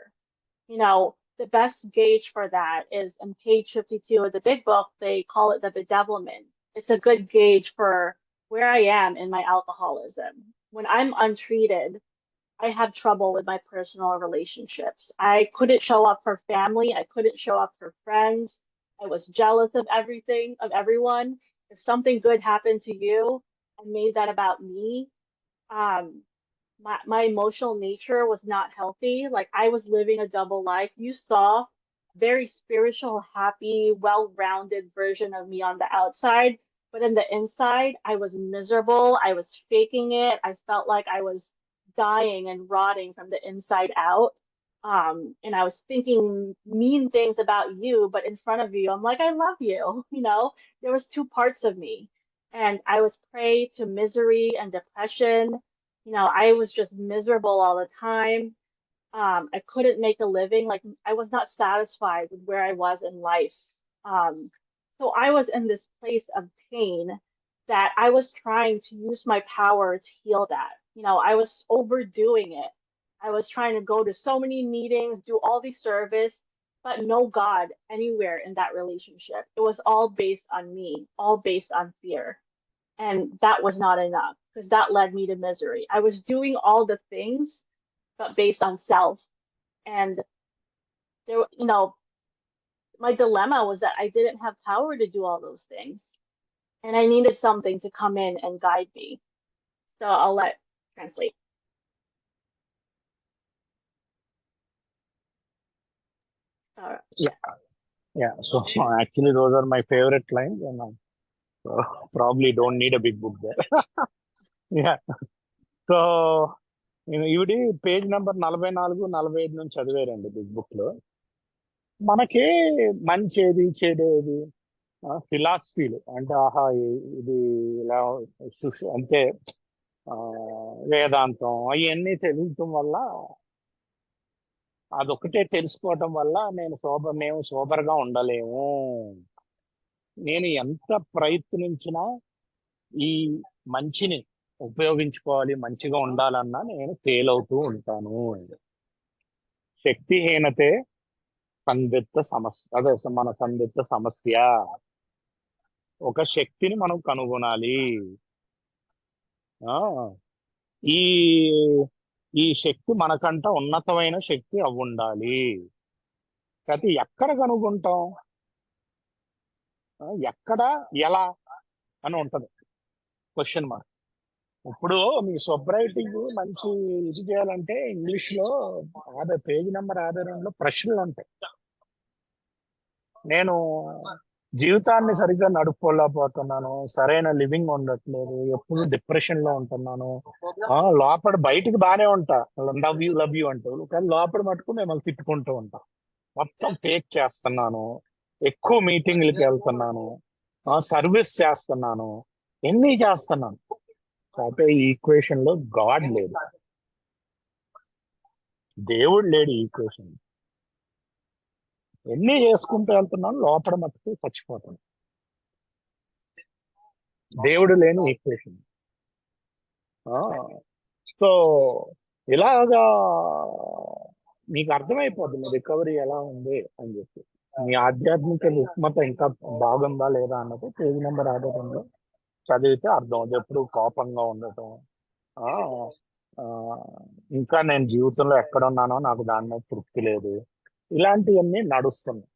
The best gauge for that is in page 52 of the big book, they call it the bedevilment. It's a good gauge for where I am in my alcoholism. When I'm untreated, I had trouble with my personal relationships. I couldn't show up for family. I couldn't show up for friends. I was jealous of everything, of everyone. If something good happened to you, I made that about me. Um, my emotional nature was not healthy. Like I was living a double life. You saw very spiritual, happy, well-rounded version of me on the outside, but in the inside, I was miserable. I was faking it. I felt like I was dying and rotting from the inside out. And I was thinking mean things about you, but in front of you, I'm like, I love you. You know, there was two parts of me. And I was prey to misery and depression. You know, I was just miserable all the time. I couldn't make a living. Like I was not satisfied with where I was in life. So I was in this place of pain that I was trying to use my power to heal that. You know, I was overdoing it. I was trying to go to so many meetings, do all these service, but no God anywhere in that relationship. It was all based on me, all based on fear. And that was not enough because that led me to misery. I was doing all the things, but based on self. And there, you know, my dilemma was that I didn't have power to do all those things. And I needed something to come in and guide me. So I'll let translate. Uh, Yeah, yeah. So actually, those are my favorite lines, and probably don't need a big book there. Yeah. So ఇవిడి page number 44, 45 నుంచి చదివారండి big book లో. మనకి మంచేది చెడేది ఫిలాసఫీలు అంటే ఆహా ఇది ఇలా అంటే ఆ, వేదాంతం అవన్నీ తెలియటం వల్ల అదొకటే తెలుసుకోవటం వల్ల మేము సోబర్గా ఉండలేము. నేను ఎంత ప్రయత్నించినా ఈ మంచిని ఉపయోగించుకోవాలి, మంచిగా ఉండాలన్నా నేను ఫెయిల్ అవుతూ ఉంటాను. శక్తిహీనతే సందిగ్ధ సమస్య, అదే మన సందిగ్ధ సమస్య. ఒక శక్తిని మనం కనుగొనాలి. ఆ ఈ ఈ శక్తి మనకంట ఉన్నతమైన శక్తి అవ్వుండాలి. అయితే ఎక్కడ కనుగొంటాం, ఎక్కడ, ఎలా అని ఉంటది క్వశ్చన్ మార్క్. ఇప్పుడు మీ సొబ్రైటింగ్ మంచి ఇది చేయాలంటే ఇంగ్లీష్ లో పేజీ నెంబర్ 52లో ప్రశ్నలు ఉంటాయి. నేను జీవితాన్ని సరిగ్గా నడుపుకోలేకపోతున్నాను, సరైన లివింగ్ ఉండట్లేదు, ఎప్పుడు డిప్రెషన్ లో ఉంటున్నాను, లోపల బయటికి బాగానే ఉంటా, లవ్ యూ అంటూ, కానీ లోపల మటుకు మిమ్మల్ని తిట్టుకుంటూ ఉంటా. మొత్తం ఫేక్ చేస్తున్నాను, ఎక్కువ మీటింగ్లకి వెళ్తున్నాను, సర్వీస్ చేస్తున్నాను, ఎన్ని చేస్తున్నాను. కాకపోతే ఈ ఈక్వేషన్ లో గాడ్ లేదు, దేవుడు లేడు. ఈక్వేషన్ ఎన్ని చేసుకుంటూ వెళ్తున్నాను, లోపల మటుకు చచ్చిపోతాను. దేవుడు లేని ఈక్వేషన్. సో ఇలాగా మీకు అర్థమైపోద్ది మీ రికవరీ ఎలా ఉంది అని చెప్పి. మీ ఆధ్యాత్మిక రుగ్మత ఇంకా బాగుందా లేదా అన్నది పేజీ నెంబర్ 52లో చదివితే అర్థం అవుతుంది. ఎప్పుడు కోపంగా ఉండటం, ఆ, ఆ, ఇంకా నేను జీవితంలో ఎక్కడ ఉన్నానో నాకు దాని మీద తృప్తి లేదు, ఇలాంటివన్నీ నడుస్తున్నాయి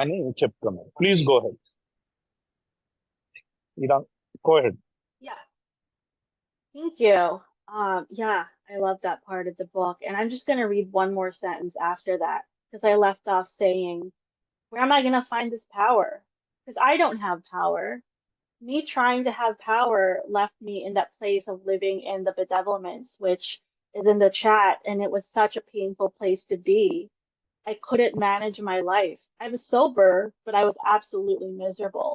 అని చెప్తున్నారు. Please go ahead. ఇలా go ahead. yeah, thank you. Yeah, I love that part of the book. And I'm just going to read one more sentence after that because I left off saying, where am I going to find this power? Because I don't have power. Me trying to have power left me in that place of living in the bedevilments, which is in the chat, and it was such a painful place to be. I couldn't manage my life. I was sober, but I was absolutely miserable.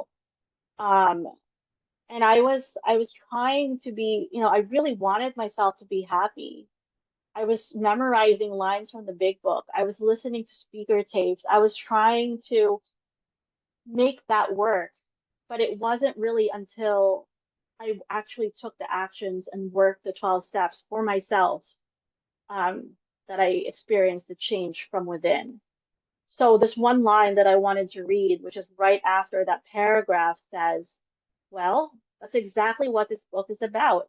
Um, and I was trying to be, you know, I really wanted myself to be happy. I was memorizing lines from the big book. I was listening to speaker tapes. I was trying to make that work. But it wasn't really until I actually took the actions and worked the 12 steps for myself um, that I experienced a change from within. So, this one line that I wanted to read, which is right after that paragraph, says, well, that's exactly what this book is about.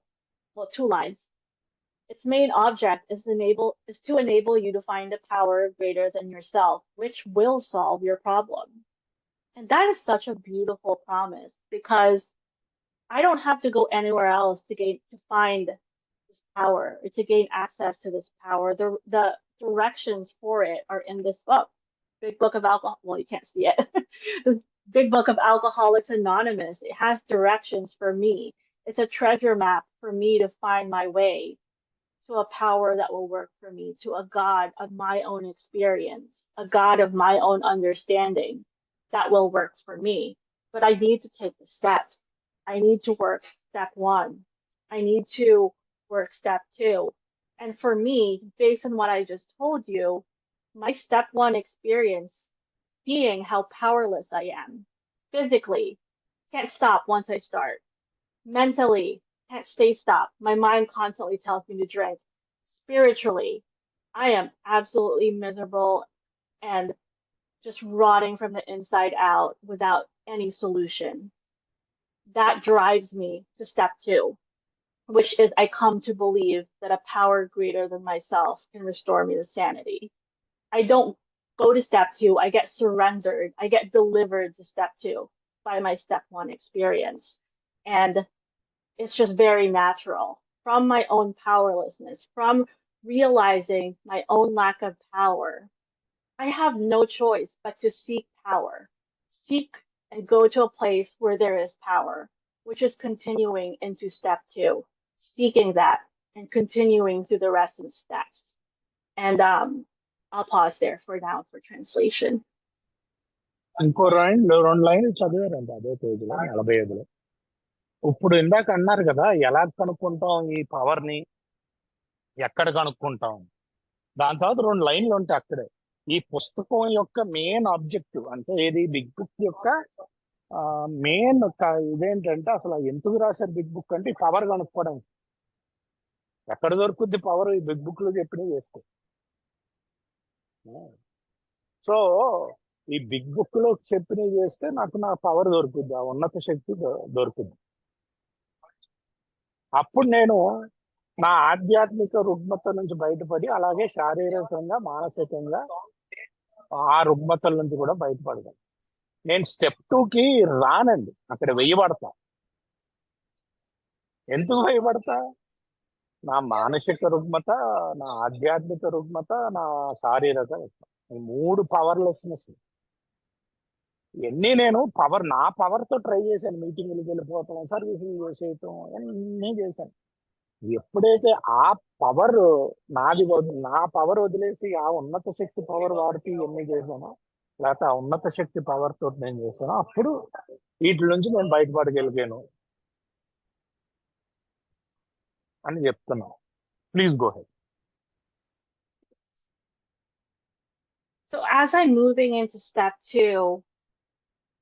Well, two lines. Its main object is to enable you to find a power greater than yourself, which will solve your problem. And that is such a beautiful promise because I don't have to go anywhere else to find this power or to gain access to this power. The directions for it are in this book, Big Book of Alcohol. Well, you can't see it. The Big Book of Alcoholics Anonymous. It has directions for me. It's a treasure map for me to find my way to a power that will work for me, to a God of my own experience, a God of my own understanding that will work for me. But I need to take the steps. I need to work step one. I need to work step two. And for me, based on what I just told you, my step one experience, seeing how powerless I am physically, can't stop once I start. Mentally, can't stay stopped. My mind constantly tells me to drink. Spiritually, I am absolutely miserable and just rotting from the inside out without any solution. That drives me to step two, which is I come to believe that a power greater than myself can restore me to sanity. I don't go to step two, I get surrendered, I get delivered to step two by my step one experience. And it's just very natural from my own powerlessness, from realizing my own lack of power. I have no choice but to seek power, seek and go to a place where there is power, which is continuing into step two, seeking that and continuing through the rest of the steps. And I'll pause there for now for translation. ఇంకో రెండు లైన్లు చదివారండి అదే పేజీలో 45లో. ఇప్పుడు ఇందాక అన్నారు కదా ఎలా కనుక్కుంటాం ఈ పవర్ ని, ఎక్కడ కనుక్కుంటాం. దాని తర్వాత 2 లైన్లు ఉంటాయి అక్కడే. ఈ పుస్తకం యొక్క మెయిన్ ఆబ్జెక్టివ్ అంటే ఏది బిగ్ బుక్ యొక్క మెయిన్ ఇదేంటంటే అసలు ఎందుకు రాశారు బిగ్ బుక్ అంటే పవర్ కనుక్కోవడం. ఎక్కడ దొరుకుద్ది పవర్? ఈ బిగ్ బుక్ లో చెప్పినవి చేస్తే. సో ఈ బిగ్ బుక్ లో చెప్పినవి చేస్తే నాకు నా పవర్ దొరుకుద్ది, ఆ ఉన్నత శక్తి దొరుకుద్ది. అప్పుడు నేను నా ఆధ్యాత్మిక రుగ్మత నుంచి బయటపడి అలాగే శారీరకంగా మానసికంగా ఆ రుగ్మతల నుంచి కూడా బయటపడతాను. నేను స్టెప్ 2కి రానండి, అక్కడ వెయ్యబడతా. ఎందుకు వెయ్యబడతా? నా మానసిక రుగ్మత, నా ఆధ్యాత్మిక రుగ్మత, నా శారీరక రుగ్మత, ఈ 3 పవర్లెస్నెస్. ఇవన్నీ నేను నా పవర్ తో ట్రై చేశాను. మీటింగ్లకు వెళ్ళిపోతాం, సర్వీసింగ్ చేసేయటం, అన్నీ చేశాను. ఎప్పుడైతే ఆ పవర్ నా పవర్ వదిలేసి ఆ ఉన్నత శక్తి పవర్ వాడుతూ ఇవన్నీ చేశానో, లేకపోతే ఆ ఉన్నత శక్తి పవర్ తోటి నేను చేశాను, అప్పుడు వీటి నుంచి నేను బయటపడగలిగాను అని చెప్తున్నాను. Please go head. So as I'm moving into step two,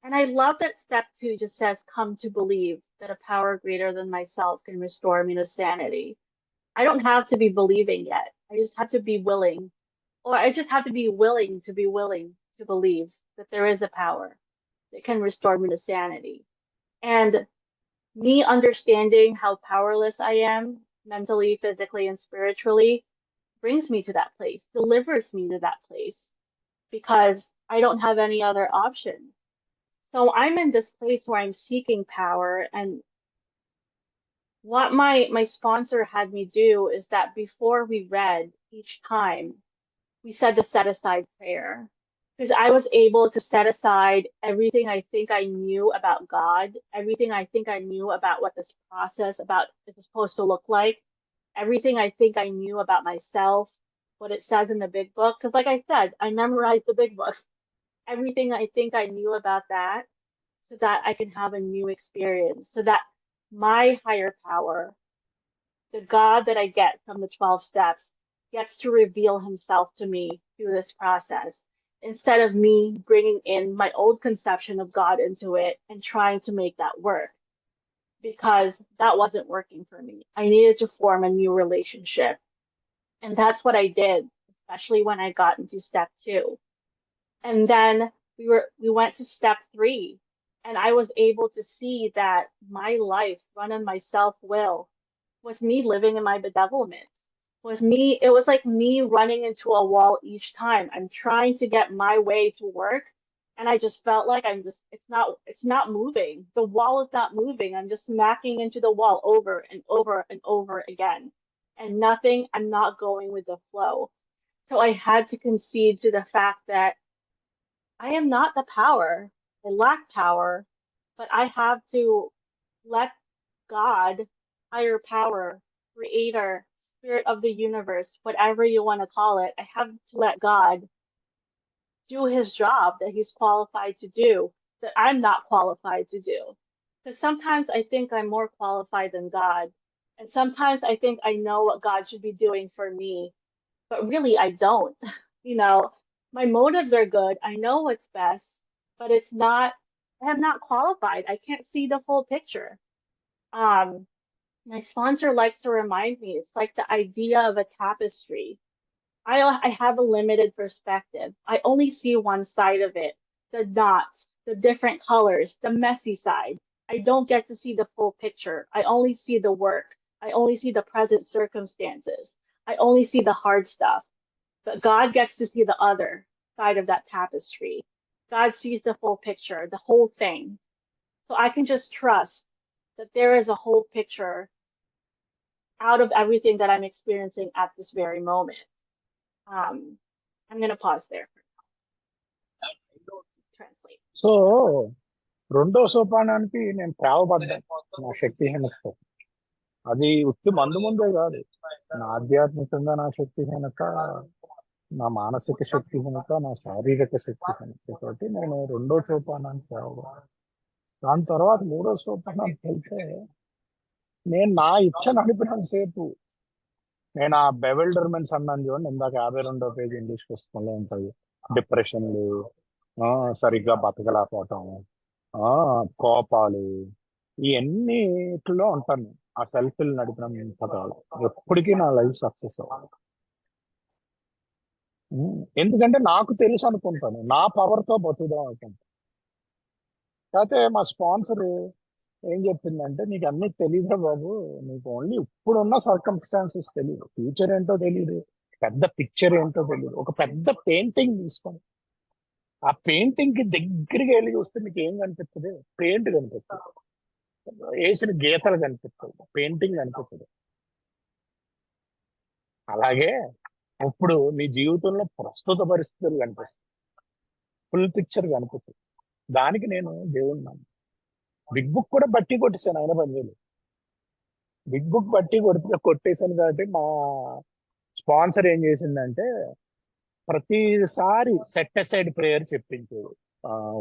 and I love that step two just says, come to believe that a power greater than myself can restore me to sanity. I don't have to be believing yet. I just have to be willing, or I just have to be willing to believe that there is a power that can restore me to sanity. And me understanding how powerless I am mentally, physically, and spiritually brings me to that place, delivers me to that place because I don't have any other option. So I'm in this place where I'm seeking power, and what my sponsor had me do is that before we read each time, we said the set aside prayer because I was able to set aside everything I think I knew about God, everything I think I knew about what this process about is supposed to look like, everything I think I knew about myself, what it says in the big book. Because like I said, I memorized the big book. Everything I think I knew about that so that I can have a new experience, so that my higher power, the God that I get from the 12 steps, gets to reveal himself to me through this process instead of me bringing in my old conception of God into it and trying to make that work because that wasn't working for me. I needed to form a new relationship. And that's what I did, especially when I got into step two. And then we went to step three, and I was able to see that my life run on my self-will was me living in my bedevilment. it was like me running into a wall each time. I'm trying to get my way to work, and I just felt like it's not moving. The wall is not moving. I'm just smacking into the wall over and over and over again. And I'm not going with the flow. So I had to concede to the fact that I am not the power. I lack power, but I have to let God, higher power, creator, spirit of the universe, whatever you want to call it, I have to let God do his job that he's qualified to do, that I'm not qualified to do. Because sometimes I think I'm more qualified than God. And sometimes I think I know what God should be doing for me, but really I don't. You know, my motives are good. I know what's best, but I am not qualified. I can't see the full picture. Um, my sponsor likes to remind me it's like the idea of a tapestry. I have a limited perspective. I only see one side of it, the knots, the different colors, the messy side. I don't get to see the full picture. I only see the work. I only see the present circumstances. I only see the hard stuff. But God gets to see the other side of that tapestry. God sees the full picture, the whole thing. So I can just trust that there is a whole picture out of everything that I'm experiencing at this very moment. Um, I'm gonna pause there for translate. So రెండో సోపానానికి నేను తేవబడ్డాను నా శక్తిహీనత. అది ఉత్తి మందు ముందే కాదు, నా ఆధ్యాత్మికంగా నా శక్తిహీనత, నా మానసిక శక్తిహీనత, నా శారీరక శక్తిహీనత తోటి నేను రెండో సోపానానికి తేవబడ్డాను. దాని తర్వాత మూడో సోపానానికి వెళ్తే నేను నా ఇచ్చ నడిపినంత సేపు నేను ఆ బెవిల్డర్మెంట్స్ అన్నాను చూడండి ఇందాక 52వ పేజీ ఇంగ్లీష్ పుస్తకంలో ఉంటుంది. డిప్రెషన్లు, సరిగ్గా బతకలేకపోవటం, కోపాలు, ఇవన్నిటిలో ఉంటాను. ఆ సెల్ఫ్ నడిపిన పదాలు ఎప్పటికీ నా లైఫ్ సక్సెస్ అవ్వాలి. ఎందుకంటే నాకు తెలుసు అనుకుంటాను, నా పవర్తో బతుకుదాం అనుకుంటాను. కాకపోతే మా స్పాన్సర్ ఏం చెప్పిందంటే, నీకు అన్ని తెలియదురా బాబు, నీకు ఓన్లీ ఇప్పుడున్న సర్కమ్స్టాన్సెస్ తెలియదు, ఫ్యూచర్ ఏంటో తెలియదు, పెద్ద పిక్చర్ ఏంటో తెలియదు. ఒక పెద్ద పెయింటింగ్ తీసుకోండి, ఆ పెయింటింగ్ కి దగ్గరికి వెళ్ళి చూస్తే మీకు ఏం కనిపిస్తుంది? పెయింట్ కనిపిస్తుంది, వేసిన గీతలు కనిపిస్తుంది, పెయింటింగ్ కనిపిస్తుంది. అలాగే ఇప్పుడు నీ జీవితంలో ప్రస్తుత పరిస్థితులు కనిపిస్తాయి, ఫుల్ పిక్చర్ కనిపిస్తుంది. దానికి నేను దేవుడు బిగ్ బుక్ కూడా బట్టి కొట్టేశాను, ఆయన పనిచేయలేదు. బిగ్ బుక్ బట్టి కొట్టేశాను కాబట్టి మా స్పాన్సర్ ఏం చేసిందంటే ప్రతిసారి సెట్ అసైడ్ ప్రేయర్ చెప్పించేది.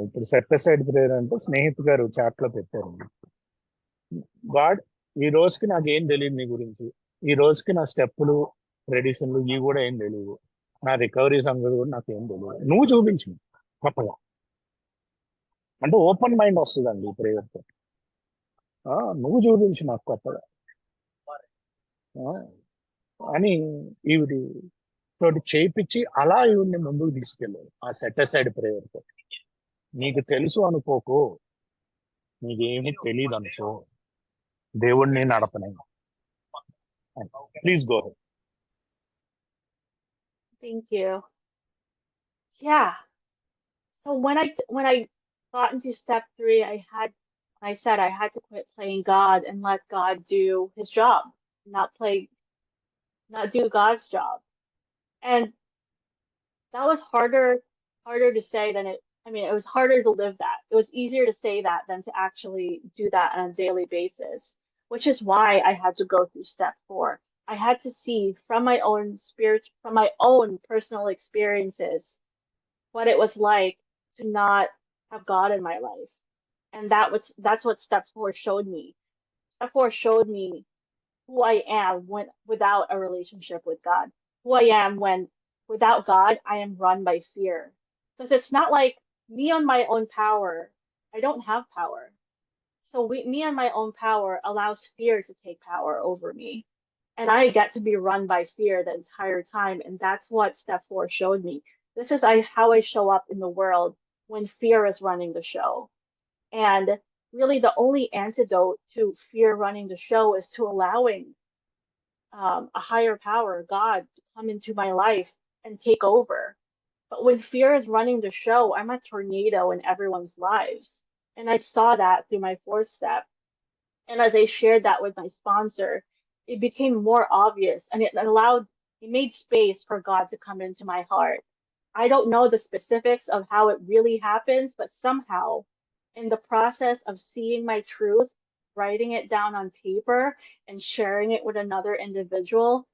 ఇప్పుడు సెట్ అసైడ్ ప్రేయర్ అంటే స్నేహితు గారు చాట్ లో పెట్టారు. గాడ్, ఈ రోజుకి నాకు ఏం తెలియదు నీ గురించి, ఈ రోజుకి నా స్టెప్పులు ట్రెడిషన్లు ఇవి కూడా ఏం తెలియదు, నా రికవరీ సంగతి కూడా నాకు ఏం తెలియదు, నువ్వు చూపించు కొత్తగా. అంటే ఓపెన్ మైండ్ వస్తుందండి ఈ ప్రేయర్తో. నువ్వు చూపించు నాకు కొత్తగా అని ఈవిడి తోటి చేయించి అలా ఈవిడ్ని ముందుకు తీసుకెళ్ళారు ఆ సెట్ అసైడ్ ప్రేయర్తో. నీకు తెలుసు అనుకోకు, నీకేమీ తెలియదు అనుకో, దేవుడిని నడపనే. Please go. Thank you. Yeah. So when I got into step three, I said I had to quit playing God and let God do his job, not play, not do God's job. And that was harder to say than it was harder to live that. It was easier to say that than to actually do that on a daily basis, which is why I had to go through step four. I had to see from my own spirit, from my own personal experiences, what it was like to not have God in my life. And that's what step four showed me. Step four showed me who I am when without a relationship with God. Who I am when without God, I am run by fear. Because it's not like me on my own power. I don't have power. So me on my own power allows fear to take power over me. And I get to be run by fear the entire time. And that's what step four showed me. This is how I show up in the world when fear is running the show. And really, the only antidote to fear running the show is to allowing a higher power, God, to come into my life and take over. But when fear is running the show, I'm a tornado in everyone's lives. And I saw that through my fourth step. And as I shared that with my sponsor, it became more obvious and it made space for God to come into my heart. I don't know the specifics of how it really happens, but somehow in the process of seeing my truth, writing it down on paper and sharing it with another individual,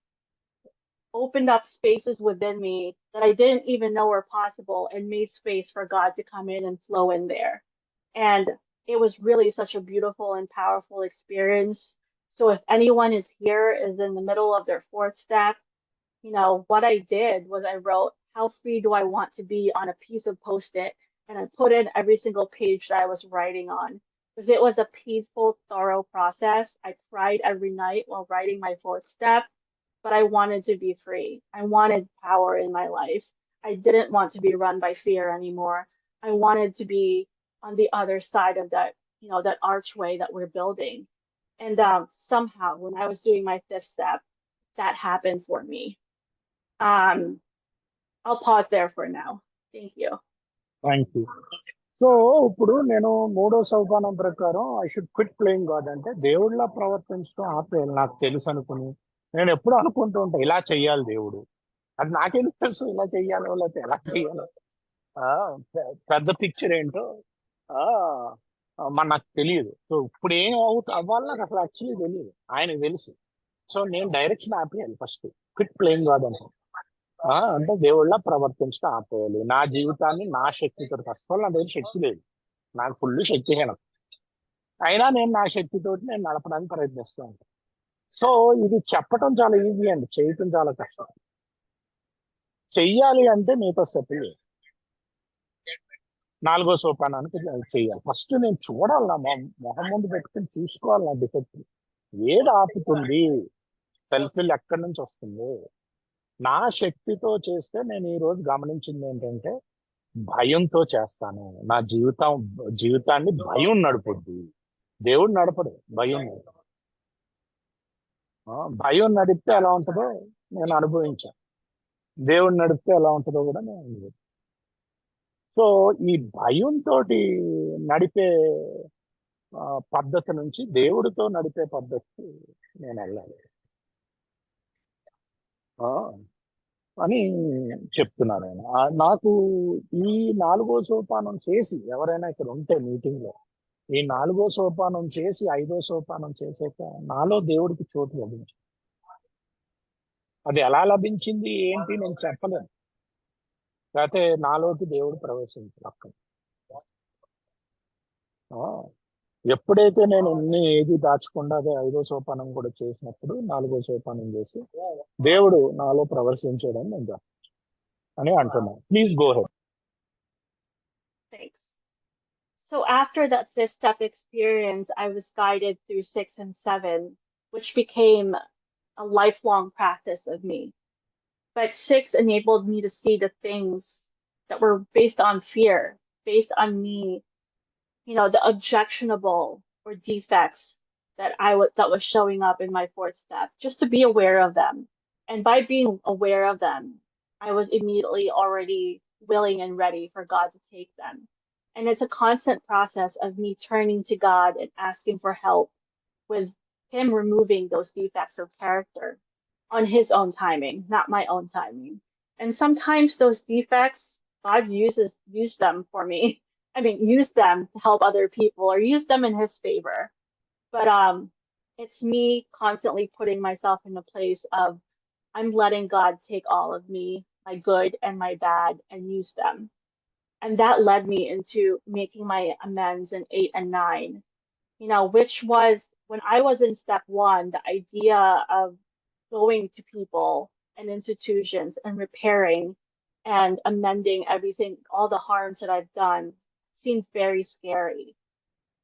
opened up spaces within me that I didn't even know were possible and made space for God to come in and flow in there. And it was really such a beautiful and powerful experience. So if anyone is in the middle of their fourth step, what I did was I wrote, how free do I want to be on a piece of post-it? And I put in every single page that I was writing on because it was a painful, thorough process. I cried every night while writing my fourth step, but I wanted to be free. I wanted power in my life. I didn't want to be run by fear anymore. I wanted to be on the other side of that archway that we're building. And somehow, when I was doing my fifth step, that happened for me. Um, I'll pause there for now. Thank you. Thank you. So ఇప్పుడు నేను మూడో సోపానం ప్రకారం I should quit playing God అంటే దేవుడిలా ప్రవర్తించడం ఆపేయాలి నాకు తెలుసు అనుకుని నేను ఎప్పుడు అనుకుంటూ ఉంటా ఇలా చెయ్యాలి దేవుడు, అది నాకేం తెలుసు ఇలా చెయ్యాలో లేకపోతే ఎలా చెయ్యాలో, ఆ, పెద్ద పిక్చర్ ఏంటో ఆ మన నాకు తెలియదు. సో ఇప్పుడు ఏం అవ్వాలి నాకు అసలు యాక్చువల్లీ తెలియదు, ఆయనకు తెలుసు. సో నేను డైరెక్షన్ ఆపేయాలి ఫస్ట్, క్విట్ ప్లేయింగ్ గాడ్ అంటే అంటే దేవుళ్ళ ప్రవర్తించడం ఆపేయాలి. నా జీవితాన్ని నా శక్తితో, ఫస్ట్ ఆఫ్ ఆల్ నా దగ్గర శక్తి లేదు, నాకు ఫుల్ శక్తిహీనం, అయినా నేను నా శక్తితోటి నేను నడపడానికి ప్రయత్నిస్తూ ఉంటాను. సో ఇది చెప్పటం చాలా ఈజీ అండి, చేయటం చాలా కష్టం. చెయ్యాలి అంటే మీతో స్టెప్ లేదు. నాలుగో సోపానానికి చెయ్యాలి. ఫస్ట్ నేను చూడాలి, నా మొహం ముందు పెట్టుకుని చూసుకోవాలి నా డిఫెక్ట్ ఏది ఆపుతుంది, సెల్ఫ్ విల్ ఎక్కడి నుంచి వస్తుంది. నా శక్తితో చేస్తే నేను ఈ రోజు గమనించింది ఏంటంటే భయంతో చేస్తాను. నా జీవితాన్ని భయం నడుపుద్ది, దేవుడు నడపడు, భయం నడపడు. భయం నడిపితే ఎలా ఉంటుందో నేను అనుభవించాను, దేవుడు నడిపితే ఎలా ఉంటుందో కూడా నేను అనుభవించాను. సో ఈ భయంతో నడిపే పద్ధతి నుంచి దేవుడితో నడిపే పద్ధతికి నేను వెళ్ళాలి అని చెప్తున్నాను నేను. నాకు ఈ నాలుగో సోపానం చేసి, ఎవరైనా ఇక్కడ ఉంటే మీటింగ్ లో ఈ నాలుగో సోపానం చేసి ఐదో సోపానం చేసాక నాలో దేవుడికి చోటు లభించింది. అది ఎలా లభించింది ఏంటి నేను చెప్పలేను, లేకపోతే నాలోకి దేవుడు ప్రవేశించాడు అక్కడ. ఎప్పుడైతే నేను ఏది దాచకుండా అదే ఐదో సోపానం కూడా చేసినప్పుడు నాలుగో సోపానం చేసి దేవుడు నాలో ప్రవేశించాడని నేను అని అంటున్నాను. Please go head. Thanks. So after that fifth step experience, I was guided through 6 and 7, which became a lifelong practice of me. But 6 enabled me to see the things that were based on fear, based on me, the objectionable or defects that was showing up in my fourth step, just to be aware of them. And by being aware of them, I was immediately already willing and ready for God to take them. And it's a constant process of me turning to God and asking for help with Him removing those defects of character on His own timing, not my own timing. And sometimes those defects, God use them for me. I mean, use them to help other people or use them in His favor. But it's me constantly putting myself in a place of I'm letting God take all of me, my good and my bad, and use them. And that led me into making my amends in 8 and 9, which was when I was in step 1, the idea of going to people and institutions and repairing and amending everything, all the harms that I've done seemed very scary.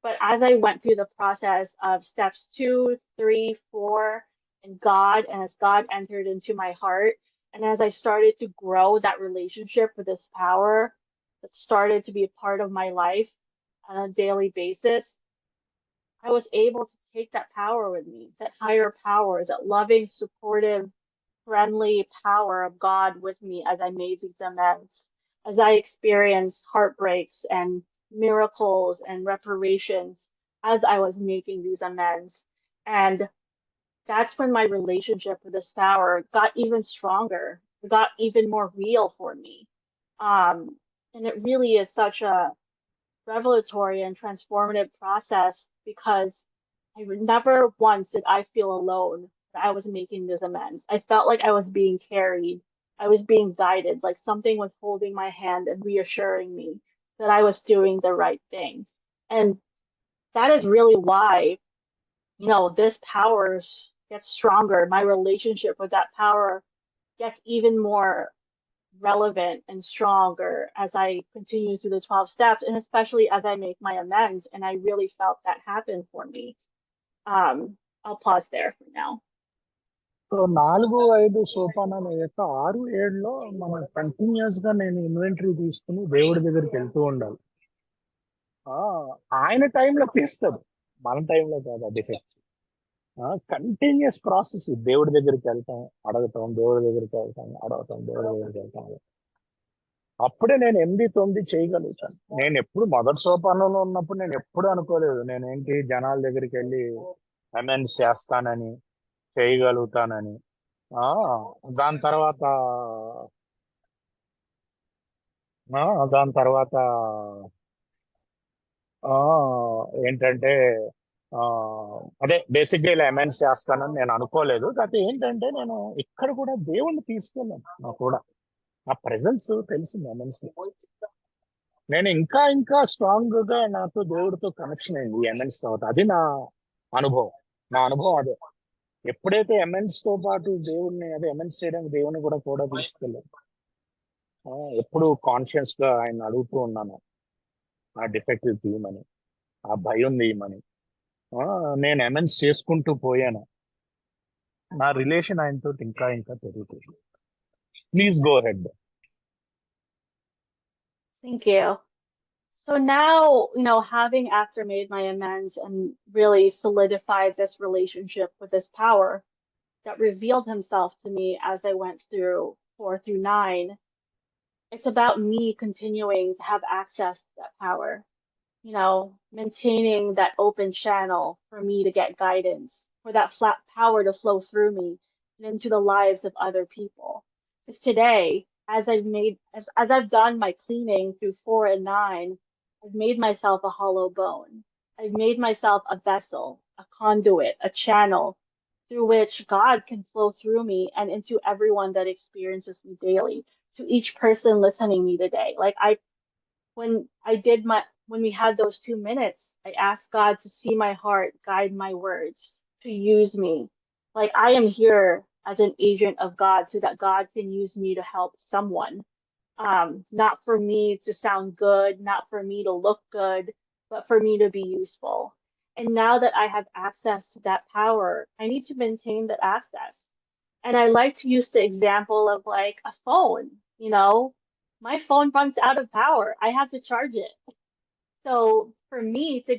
But as I went through the process of steps 2, 3, 4, and God, and as God entered into my heart, and as I started to grow that relationship with this power that started to be a part of my life on a daily basis, I was able to take that power with me, that higher power, that loving, supportive, friendly power of God with me as I made these amends, as I experienced heartbreaks and miracles and reparations as I was making these amends. And that's when my relationship with this power got even stronger, got even more real for me. And it really is such a revelatory and transformative process because never once did I feel alone that I was making this amends. I felt like I was being carried, I was being guided, like something was holding my hand and reassuring me that I was doing the right thing. And that is really why, this power gets stronger. My relationship with that power gets even more relevant and stronger as I continue through the 12 steps, and especially as I make my amends. And I really felt that happen for me. I'll pause there for now. So 4, 5 సోపానాలు అయ్యాక 6, 7లో మనం continuous గా నేను inventory తీసుకుని దేవుడి దగ్గరికి వెళ్తూ ఉండాలి. ఆ ఆయన టైంలో తీస్తాడు, మన టైంలో కాదు. అది కంటిన్యూస్ ప్రాసెస్. దేవుడి దగ్గరికి వెళ్తాం, అడగటం, దేవుడి దగ్గరికి వెళ్తాం, అడగటం, దేవుడి దగ్గరికి వెళ్తాం. అప్పుడే నేను 8, 9 చేయగలుగుతాను. నేను ఎప్పుడు మొదటి సోపానంలో ఉన్నప్పుడు నేను ఎప్పుడు అనుకోలేదు నేనేంటి జనాల దగ్గరికి వెళ్ళి అమెండ్స్ చేస్తానని, చేయగలుగుతానని. ఆ దాని తర్వాత ఆ దాని తర్వాత ఆ ఏంటంటే ఆ అదే బేసిక్ గా ఇలా అమెండ్స్ చేస్తానని నేను అనుకోలేదు. కాకపోతే ఏంటంటే నేను ఇక్కడ కూడా దేవుణ్ణి తీసుకెళ్ళాను. నాకు కూడా ఆ ప్రెజెన్స్ తెలిసింది అమెండ్స్. నేను ఇంకా ఇంకా స్ట్రాంగ్ గా నాకు దేవుడితో కనెక్షన్ అయింది ఈ ఎంఎన్స్ తర్వాత. అది అనుభవం నా అనుభవం అదే. ఎప్పుడైతే ఎంఎన్స్ తో పాటు దేవుడిని, అదే ఎంఎన్స్ చేయడానికి దేవుడిని కూడా కూడా తీసుకెళ్ళాను. ఎప్పుడు కాన్షియస్ గా ఆయన అడుగుతూ ఉన్నాను, ఆ డిఫెక్టివ్ తీయమని, ఆ భయం తీయమని. నేను ఎంఎన్స్ చేసుకుంటూ పోయాను. నా రిలేషన్ ఆయనతో ఇంకా ఇంకా పెరుగుతుంది. Please go head. Thank you. So now, having after made my amends and really solidified this relationship with this power that revealed himself to me as I went through 4 through 9, it's about me continuing to have access to that power, maintaining that open channel for me to get guidance, for that flat power to flow through me and into the lives of other people. Because today, as I've done my cleaning through 4 and 9, I've made myself a hollow bone. I've made myself a vessel, a conduit, a channel through which God can flow through me and into everyone that experiences me daily, to each person listening me today. Like when I did when we had those 2 minutes, I asked God to see my heart, guide my words, to use me. Like I am here as an agent of God so that God can use me to help someone. Not for me to sound good, not for me to look good, but for me to be useful. And now that I have access to that power, I need to maintain that access. And I like to use the example of like a phone, my phone runs out of power. I have to charge it. So for me to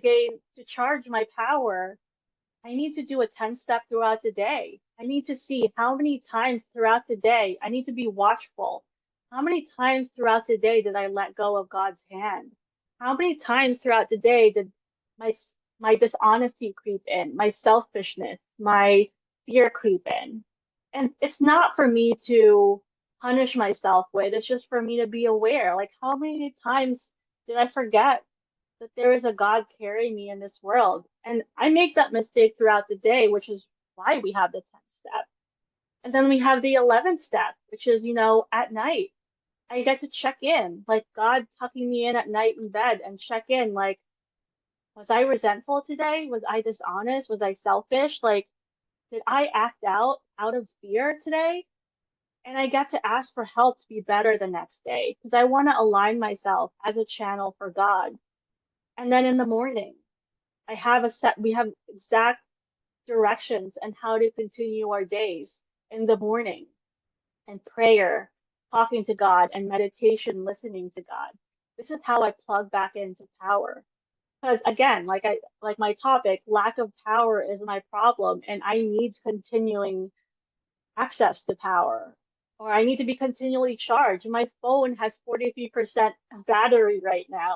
charge my power, I need to do a 10 step throughout the day. I need to see how many times throughout the day I need to be watchful. How many times throughout the day did I let go of God's hand? How many times throughout the day did my my dishonesty creep in, my selfishness, my fear creep in? And it's not for me to punish myself with, it's just for me to be aware. Like how many times did I forget that there is a God carrying me in this world? And I make that mistake throughout the day, which is why we have the 10th step. And then we have the 11th step, which is, at night, I get to check in, like God tucking me in at night in bed and check in, like, was I resentful today? Was I dishonest? Was I selfish? Like, did I act out of fear today? And I get to ask for help to be better the next day because I want to align myself as a channel for God. And then in the morning, we have exact directions and how to continue our days in the morning, and prayer, talking to God, and meditation, listening to God. This is how I plug back into power. Because again, like my topic, lack of power is my problem, and I need continuing access to power, or I need to be continually charged. My phone has 43% battery right now.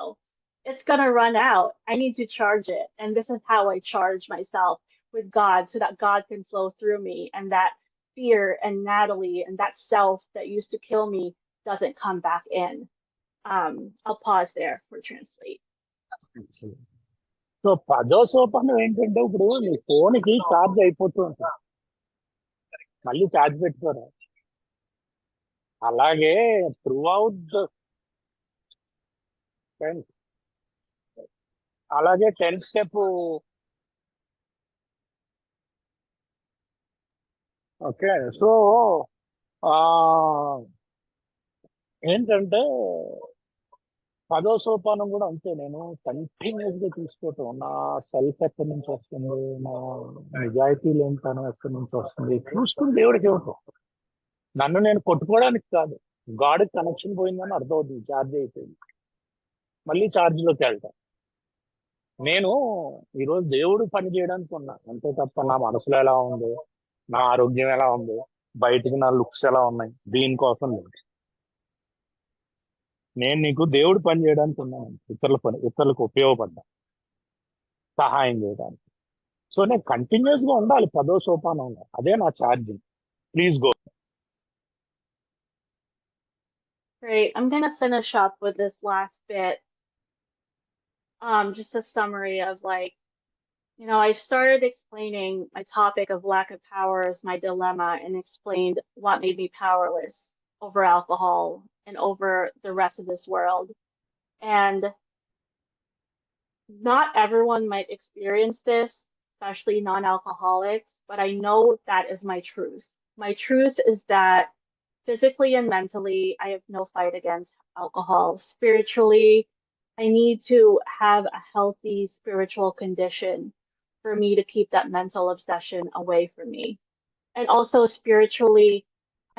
It's gonna run out. I need to charge it. And this is how I charge myself with God so that God can flow through me and that fear and Natalie and that self that used to kill me doesn't come back in. I'll pause there for translate. So పదో సోపానం ఏంటంటే ఇప్పుడు నీ ఫోన్కి charge అయిపోతూ ఉంటుంది, మళ్ళీ charge పెట్టుకోరా. అలాగే త్రూ అవుట్ టెన్, అలాగే 10th స్టెప్. ఓకే. సో ఏంటంటే పదో సోపానం కూడా అంతే. నేను కంటిన్యూస్ గా చూసుకోవటం, నా సెల్ఫ్ ఎక్కడి నుంచి వస్తుంది, నా నిజాయితీలు ఏంటనో ఎక్కడి నుంచి వస్తుంది చూసుకుని దేవుడికి ఇవ్వటం. నన్ను నేను కొట్టుకోవడానికి కాదు, గాడికి కనెక్షన్ పోయిందని అర్థం అవుతుంది, ఛార్జ్ అయిపోయింది, మళ్ళీ ఛార్జ్లోకి వెళ్తాం. నేను ఈరోజు దేవుడు పని చేయడానికి ఉన్నా అంతే తప్ప నా మనసులో ఎలా ఉంది, నా ఆరోగ్యం ఎలా ఉంది, బయటికి నా లుక్స్ ఎలా ఉన్నాయి, దీనికోసం లేదు. నేను నీకు దేవుడు పని చేయడానికి ఉన్నాను, ఇతరులకు ఉపయోగపడ్డా, సహాయం చేయడానికి. సో నేను కంటిన్యూస్ గా ఉండాలి పదో సోపానంలో, అదే నా charging. Please go. Great. I'm gonna finish up with this last bit. Just a summary of like, I started explaining my topic of lack of power as my dilemma and explained what made me powerless over alcohol and over the rest of this world. And not everyone might experience this, especially non-alcoholics, but I know that is my truth. My truth is that physically and mentally, I have no fight against alcohol. Spiritually, I need to have a healthy spiritual condition for me to keep that mental obsession away from me. And also spiritually,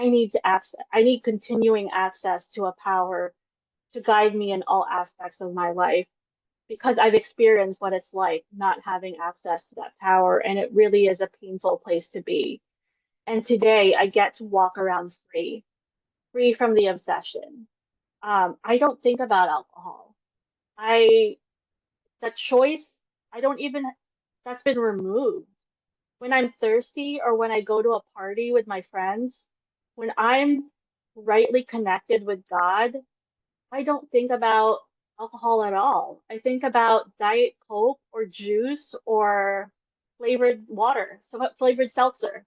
I need continuing access to a power to guide me in all aspects of my life because I've experienced what it's like not having access to that power, and it really is a painful place to be. And today I get to walk around free from the obsession. I don't think about alcohol. I The choice, I don't even that's been removed. When I'm thirsty or when I go to a party with my friends, when I'm rightly connected with God, I don't think about alcohol at all. I think about Diet Coke or juice or flavored water, so flavored seltzer.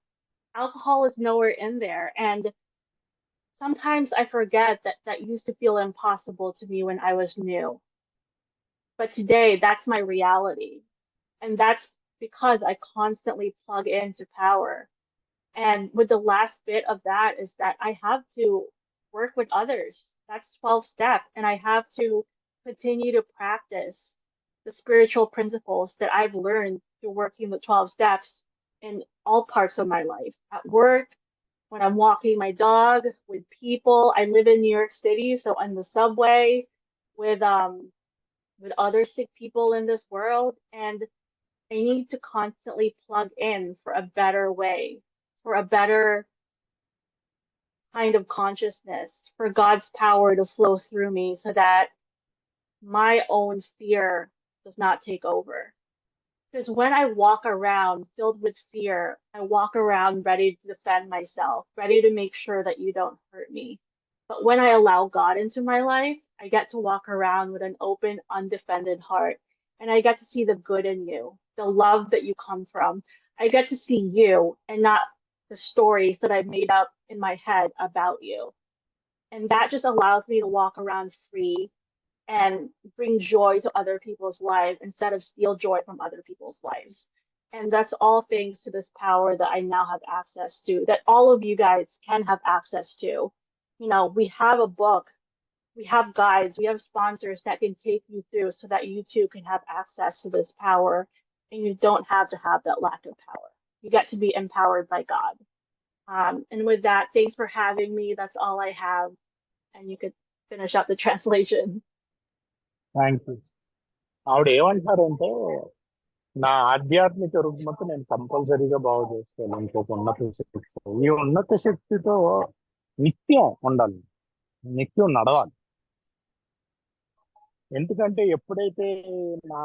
Alcohol is nowhere in there. And sometimes I forget that that used to feel impossible to me when I was new. But today, that's my reality. And that's because I constantly plug into power. And with the last bit of that is that I have to work with others. That's 12 step. And I have to continue to practice the spiritual principles that I've learned through working with 12 steps in all parts of my life, at work, when I'm walking my dog, with people. I live in New York City, so on the subway with other sick people in this world, and I need to constantly plug in for a better way, for a better kind of consciousness, for God's power to flow through me so that my own fear does not take over. Because when I walk around filled with fear, I walk around ready to defend myself, ready to make sure that you don't hurt me. But when I allow God into my life, I get to walk around with an open, undefended heart. And I get to see the good in you, the love that you come from. I get to see you and not the stories that I've made up in my head about you. And that just allows me to walk around free and bring joy to other people's lives instead of steal joy from other people's lives. And that's all thanks to this power that I now have access to, that all of you guys can have access to. We have a book, we have guides, we have sponsors that can take you through so that you too can have access to this power and you don't have to have that lack of power. You get to be empowered by God. And with that, thanks for having me. That's all I have. And you could finish up the translation. Thank you. ఆవిడ ఏమంటారంటే నా ఆధ్యాత్మిక రుగ్మత నేను కంపల్సరీగా బాగు చేస్తాను ఇంకొక ఉన్నత శక్తితో. ఈ ఉన్నత శక్తితో నిత్యం ఉండాలి, నిత్యం నడవాలి. ఎందుకంటే ఎప్పుడైతే నా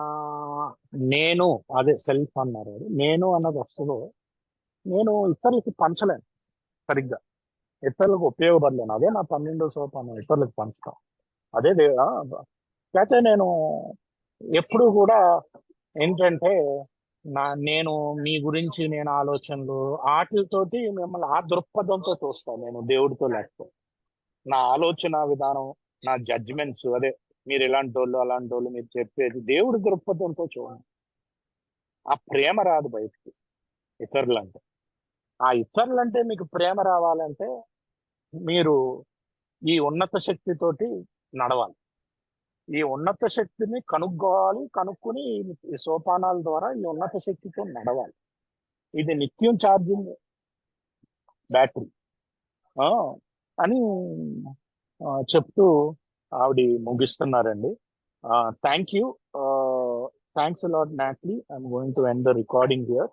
నేను అదే సెల్ఫ్ అన్నారు అది, నేను అన్నది వస్తుందో నేను ఇతరులకి పంచలేను సరిగ్గా, ఇతరులకు ఉపయోగపడలేను. అదే నా 12వ సోపానం, ఇతరులకు పంచుతాం. అదే లేకపోతే నేను ఎప్పుడు కూడా ఏంటంటే నేను మీ గురించి నేను ఆలోచనలు ఆటలతోటి మిమ్మల్ని ఆ దృక్పథంతో చూస్తాను. నేను దేవుడితో లేకపోతే నా ఆలోచన విధానం, నా జడ్జిమెంట్స్ అదే మీరు ఇలాంటి వాళ్ళు అలాంటి వాళ్ళు మీరు చెప్పేది దేవుడి దృక్పథంతో చూడండి. ఆ ప్రేమ రాదు బయటికి. ఇతరులంటే ఆ ఇతరులంటే మీకు ప్రేమ రావాలంటే మీరు ఈ ఉన్నత శక్తితోటి నడవాలి. ఈ ఉన్నత శక్తిని కనుక్కోవాలి, కనుక్కుని ఈ సోపానాల ద్వారా ఈ ఉన్నత శక్తితో నడవాలి. ఇది నిత్యం ఛార్జింగ్ బ్యాటరీ అని చెప్తూ ఆవిడ ముగిస్తున్నారండి. Thank you. థ్యాంక్స్ అలాట్ నాట్లీ. I'm going to end the recording here.